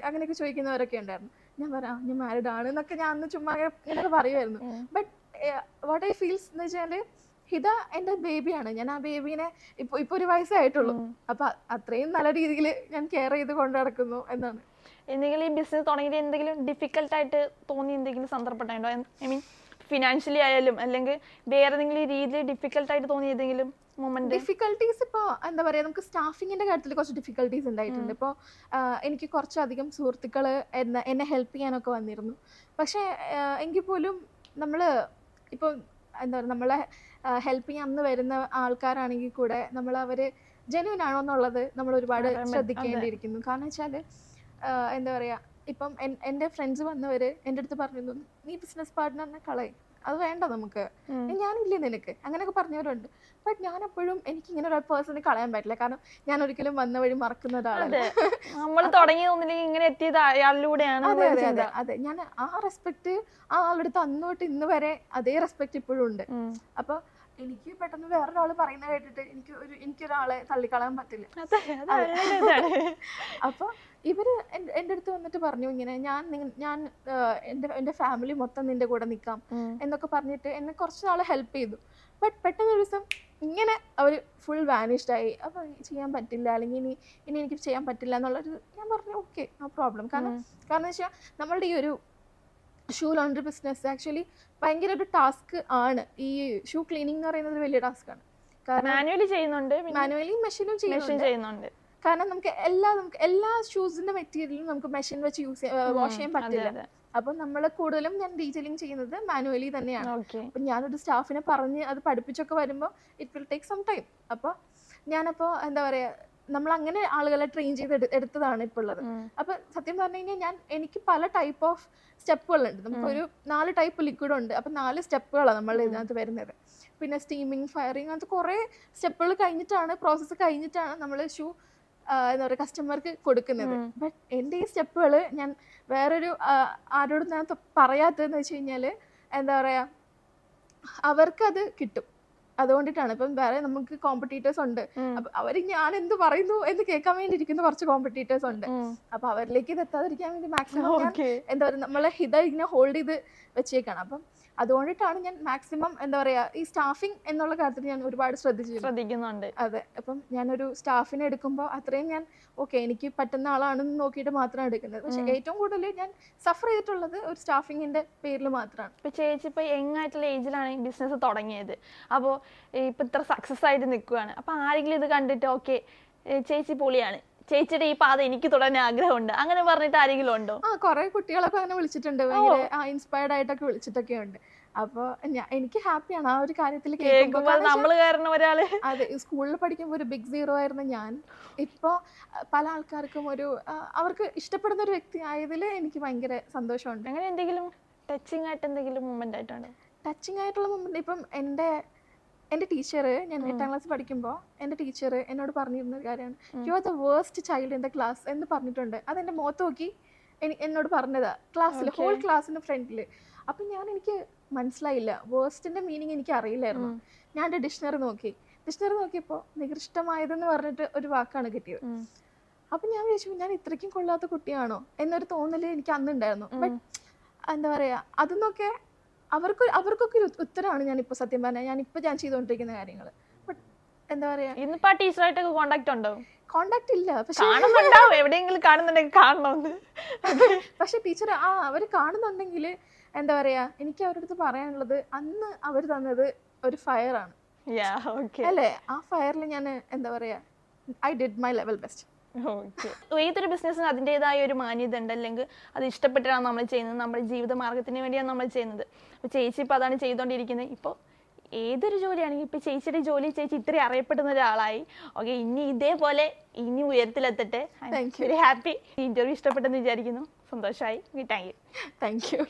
അങ്ങനെയൊക്കെ ചോദിക്കുന്നവരൊക്കെ ഉണ്ടായിരുന്നു. ഞാൻ പറയാം ഞാൻ മാരീഡ് ആണ് എന്നൊക്കെ ഞാൻ അന്ന് ചുമ്മാ ഇങ്ങനെ പറയുമായിരുന്നു. ബട്ട് വാട്ട് ഐ ഫീൽസ് എന്ന് വെച്ചാല് ഹിത എൻ്റെ ബേബിയാണ്. ഞാൻ ആ ബേബീനെ ഇപ്പൊ ഒരു വയസ്സായിട്ടുള്ളൂ. അപ്പൊ അത്രയും നല്ല രീതിയിൽ ഞാൻ കെയർ ചെയ്ത് കൊണ്ട് നടക്കുന്നു എന്നാണ്. എന്തെങ്കിലും ഈ ബിസിനസ് തുടങ്ങിയിട്ട് എന്തെങ്കിലും ഡിഫിക്കൽട്ടായിട്ട് തോന്നി എന്തെങ്കിലും സന്ദർഭമുണ്ടോ? ഐ മീൻ ഫിനാൻഷ്യലി ആയാലും അല്ലെങ്കിൽ വേറെ ഏതെങ്കിലും രീതിയിൽ ഡിഫിക്കൽട്ടായിട്ട് തോന്നിയ ഏതെങ്കിലും മൊമെന്റ്? ഡിഫിക്കൽട്ടീസ് ഇപ്പോൾ എന്താ പറയുക, നമുക്ക് സ്റ്റാഫിങ്ങിന്റെ കാര്യത്തിൽ കുറച്ച് ഡിഫിക്കൽട്ടീസ് ഉണ്ടായിട്ടുണ്ട്. ഇപ്പോൾ എനിക്ക് കുറച്ചധികം സുഹൃത്തുക്കൾ എന്നെ ഹെൽപ്പ് ചെയ്യാനൊക്കെ വന്നിരുന്നു. പക്ഷേ എങ്കിൽ പോലും നമ്മൾ ഇപ്പോൾ എന്താ പറയുക, നമ്മളെ ഹെൽപ്പ് ചെയ്യാൻ അന്ന് വരുന്ന ആൾക്കാരാണെങ്കിൽ കൂടെ അവർ ജെന്യൂൻ ആണോ എന്നുള്ളത് നമ്മൾ ഒരുപാട് ശ്രദ്ധിക്കേണ്ടിയിരിക്കുന്നു. കാരണം വെച്ചാൽ എന്താ പറയാ, ഇപ്പം എൻ്റെ ഫ്രണ്ട്സ് വന്നവര് എൻ്റെ അടുത്ത് പറഞ്ഞിരുന്നു, നീ ബിസിനസ് പാർട്ട്ണറിനെ കളയും, അത് വേണ്ട നമുക്ക്, ഞാനില്ലേ നിനക്ക്, അങ്ങനെയൊക്കെ പറഞ്ഞവരുണ്ട്. ബട്ട് ഞാൻ എപ്പോഴും എനിക്ക് ഇങ്ങനെ ഒരു പേഴ്സണെ കളയാൻ പറ്റില്ല. കാരണം ഞാൻ ഒരിക്കലും വന്ന വഴി മറക്കുന്ന ഒരാളാണ്. നമ്മൾ തുടങ്ങിയ ഇങ്ങനെ എത്തിയത് അയാളിലൂടെയാണ്. അതെ, ഞാൻ ആ റെസ്പെക്ട് ആ ആളുടെ അന്ന് തൊട്ട് ഇന്ന് വരെ അതേ റെസ്പെക്ട് ഇപ്പോഴും ഉണ്ട്. അപ്പൊ എനിക്ക് പെട്ടെന്ന് വേറൊരാൾ പറയുന്ന കേട്ടിട്ട് എനിക്കൊരാളെ തള്ളിക്കളയാൻ പറ്റില്ല. അപ്പൊ ഇവര് എൻ്റെ അടുത്ത് വന്നിട്ട് പറഞ്ഞു ഇങ്ങനെ, ഞാൻ എൻ്റെ ഫാമിലി മൊത്തം നിന്റെ കൂടെ നിൽക്കാം എന്നൊക്കെ പറഞ്ഞിട്ട് എന്നെ കുറച്ച് നാൾ ഹെൽപ്പ് ചെയ്തു. ബട്ട് പെട്ടെന്ന് ഒരു ദിവസം ഇങ്ങനെ അവർ ഫുൾ വാനിഷ്ഡ് ആയി. അപ്പോൾ ചെയ്യാൻ പറ്റില്ല, അല്ലെങ്കിൽ ഇനി എനിക്ക് ചെയ്യാൻ പറ്റില്ല എന്നുള്ളൊരു, ഞാൻ പറഞ്ഞു ഓക്കെ, നോ പ്രോബ്ലം. കാരണം വെച്ചാൽ നമ്മളുടെ ഈ ഒരു ഷൂ ലോണ്ടറി ബിസിനസ് ആക്ച്വലി ഭയങ്കര ഒരു ടാസ്ക് ആണ്. ഈ ഷൂ ക്ലീനിങ് എന്ന് പറയുന്നത് ഒരു വലിയ ടാസ്ക് ആണ്. കാരണം മാനുവലി മെഷീനും ചെയ്യുന്നുണ്ട്. കാരണം നമുക്ക് എല്ലാ ഷൂസിന്റെ മെറ്റീരിയലും നമുക്ക് മെഷീൻ വെച്ച് വാഷ് ചെയ്യാൻ പറ്റില്ല. അപ്പൊ നമ്മൾ കൂടുതലും ഞാൻ ഡീറ്റെയിലിംഗ് ചെയ്യുന്നത് മാനുവലി തന്നെയാണ്. അപ്പൊ ഞാനൊരു സ്റ്റാഫിനെ പറഞ്ഞ് അത് പഠിപ്പിച്ചൊക്കെ വരുമ്പോൾ it will take some time. അപ്പൊ ഞാനപ്പോൾ എന്താ പറയാ, നമ്മൾ അങ്ങനെ ആളുകളെ ട്രെയിൻ ചെയ്ത് എടുത്തതാണ് ഇപ്പോൾ ഉള്ളത്. അപ്പൊ സത്യം പറഞ്ഞു കഴിഞ്ഞാൽ എനിക്ക് പല ടൈപ്പ് ഓഫ് സ്റ്റെപ്പുകളുണ്ട്. നമുക്കൊരു 4 ടൈപ്പ് ലിക്വിഡ് ഉണ്ട്. അപ്പൊ 4 സ്റ്റെപ്പുകളാണ് നമ്മൾ ഇതിനകത്ത് വരുന്നത്. പിന്നെ സ്റ്റീമിങ്, ഫയറിങ്, അങ്ങനത്തെ കുറേ സ്റ്റെപ്പുകൾ കഴിഞ്ഞിട്ടാണ്, പ്രോസസ്സ് കഴിഞ്ഞിട്ടാണ് നമ്മൾ ഷൂ എന്താ പറയുക കസ്റ്റമർക്ക് കൊടുക്കുന്നത്. ബട്ട് എൻ്റെ ഈ സ്റ്റെപ്പുകൾ ഞാൻ വേറൊരു ആരോടും ഞാൻ പറയാത്തതെന്ന് വെച്ച് കഴിഞ്ഞാൽ എന്താ പറയുക, അവർക്കത് കിട്ടും. അതുകൊണ്ടിട്ടാണ്. ഇപ്പം വേറെ നമുക്ക് കോമ്പറ്റീറ്റേഴ്സ് ഉണ്ട്. അപ്പൊ അവർ ഞാൻ എന്ത് പറയുന്നു എന്ന് കേൾക്കാൻ വേണ്ടി ഇരിക്കുന്ന കുറച്ച് കോമ്പറ്റീറ്റേഴ്സ് ഉണ്ട്. അപ്പൊ അവരിലേക്ക് ഇത് എത്താതിരിക്കാൻ വേണ്ടി മാക്സിമം എന്താ പറയുക, നമ്മളെ ഇങ്ങനെ ഹോൾഡ് ചെയ്ത് വെച്ചേക്കാണ്. അപ്പം അതുകൊണ്ടിട്ടാണ് ഞാൻ മാക്സിമം എന്താ പറയാ, ഈ സ്റ്റാഫിംഗ് എന്നുള്ള കാര്യത്തിൽ ഞാൻ ഒരുപാട് ശ്രദ്ധിക്കുന്നുണ്ട്. അതെ, അപ്പം ഞാനൊരു സ്റ്റാഫിനെ എടുക്കുമ്പോൾ അത്രയും ഞാൻ ഓക്കെ എനിക്ക് പറ്റുന്ന ആളാണെന്ന് നോക്കിയിട്ട് മാത്രമാണ് എടുക്കുന്നത്. പക്ഷെ ഏറ്റവും കൂടുതൽ ഞാൻ സഫർ ചെയ്തിട്ടുള്ളത് ഒരു സ്റ്റാഫിങ്ങിന്റെ പേരിൽ മാത്രമാണ്. ഇപ്പൊ ചേച്ചി ഇപ്പൊ യങ് ആയിട്ടുള്ള ഏജിലാണ് ഈ ബിസിനസ് തുടങ്ങിയത്. അപ്പോൾ ഇപ്പൊ ഇത്ര സക്സസ് ആയിട്ട് നിൽക്കുകയാണ്. അപ്പൊ ആരെങ്കിലും ഇത് കണ്ടിട്ട് ഓക്കെ ചേച്ചി പൊളിയാണ്, ചേച്ചിയുടെ ഈ പാത എനിക്ക് തുടരാൻ ആഗ്രഹമുണ്ട്, അങ്ങനെ പറഞ്ഞിട്ട് ആരെങ്കിലും ഉണ്ടോ? കുറെ കുട്ടികളൊക്കെ അങ്ങനെ വിളിച്ചിട്ടുണ്ട്, ഭയങ്കര ഇൻസ്പയർഡ് ആയിട്ടൊക്കെ വിളിച്ചിട്ടൊക്കെ ഉണ്ട്. അപ്പൊ എനിക്ക് ഹാപ്പിയാണ് ആ ഒരു കാര്യത്തിൽ. അതെ, സ്കൂളിൽ പഠിക്കുമ്പോൾ ഒരു ബിഗ് സീറോ ആയിരുന്നു ഞാൻ. ഇപ്പൊ പല ആൾക്കാർക്കും അവർക്ക് ഇഷ്ടപ്പെടുന്ന ഒരു വ്യക്തി ആയതിൽ എനിക്ക് ഭയങ്കര സന്തോഷമുണ്ട്. അങ്ങനെ എന്തെങ്കിലും ടച്ചിങ് ആയിട്ട് എന്തെങ്കിലും മൂമെന്റ് ആയിട്ടാണ്? ടച്ചിങ് ആയിട്ടുള്ള മൂമെന്റ് ഇപ്പം എൻ്റെ ടീച്ചർ, ഞാൻ 8ാം ക്ലാസ് പഠിക്കുമ്പോൾ എൻ്റെ ടീച്ചർ എന്നോട് പറഞ്ഞിരുന്ന ഒരു കാര്യമാണ്, you are the worst child in the class എന്ന് പറഞ്ഞിട്ടുണ്ട്. അതെൻ്റെ മുഖത്ത് നോക്കി എന്നോട് പറഞ്ഞതാ, ക്ലാസ്സിൽ, ഹോൾ ക്ലാസ്സിൻ്റെ ഫ്രണ്ടിൽ. അപ്പം എനിക്ക് മനസ്സിലായില്ല, വേർസ്റ്റിൻ്റെ മീനിങ് എനിക്ക് അറിയില്ലായിരുന്നു. ഞാൻ എൻ്റെ ഡിക്ഷണറി നോക്കിയപ്പോൾ നികൃഷ്ടമായതെന്ന് പറഞ്ഞിട്ട് ഒരു വാക്കാണ് കിട്ടിയത്. അപ്പം ഞാൻ വിചാരിച്ചു, ഞാൻ ഇത്രയ്ക്കും കൊള്ളാത്ത കുട്ടിയാണോ എന്നൊരു തോന്നൽ എനിക്ക് അന്നുണ്ടായിരുന്നു. ബട്ട് എന്താ പറയുക, അതെന്നൊക്കെ അവർക്കൊക്കെ ഒരു ഉത്തരമാണ് ഞാനിപ്പോൾ സത്യം പറഞ്ഞാൽ ഞാൻ ചെയ്തുകൊണ്ടിരിക്കുന്ന കാര്യങ്ങൾ. ബട്ട് എന്താ പറയാ, ഇന്നിപ്പോ ടീച്ചറായിട്ടൊക്കെ കോണ്ടാക്ട് ഉണ്ടോ? കോണ്ടാക്ട് ഇല്ല, പക്ഷെ എവിടെയെങ്കിലും കാണുന്നുണ്ടെങ്കിൽ കാണണമെന്ന്. പക്ഷെ ടീച്ചർ അവർ കാണുന്നുണ്ടെങ്കിൽ എന്താ പറയാ, എനിക്ക് അവരുടെ അടുത്ത് പറയാനുള്ളത്, അന്ന് അവർ തന്നത് ഒരു ഫയറാണ് അല്ലേ, ആ ഫയറിൽ ഞാൻ എന്താ പറയാ, I did my level best. ഏതൊരു ബിസിനസ്സിന് അതിൻ്റെതായ ഒരു മാന്യത ഉണ്ട്, അല്ലെങ്കിൽ അത് ഇഷ്ടപ്പെട്ടാണ് നമ്മൾ ചെയ്യുന്നത്, നമ്മുടെ ജീവിത മാർഗത്തിന് വേണ്ടിയാണ് നമ്മൾ ചെയ്യുന്നത്. അപ്പോൾ ചേച്ചി ഇപ്പോൾ അതാണ് ചെയ്തുകൊണ്ടിരിക്കുന്നത്. ഇപ്പോൾ ഏതൊരു ജോലിയാണെങ്കിൽ ഇപ്പോൾ ചേച്ചിയുടെ ജോലി ചേച്ചി ഇത്രയും അറിയപ്പെടുന്ന ഒരാളായി. ഓക്കെ, ഇനി ഇതേപോലെ ഇനി ഉയരത്തിലെത്തട്ടെ. Very happy. ഇന്റർവ്യൂ ഇഷ്ടപ്പെട്ടെന്ന് വിചാരിക്കുന്നു. സന്തോഷമായി. Thank you.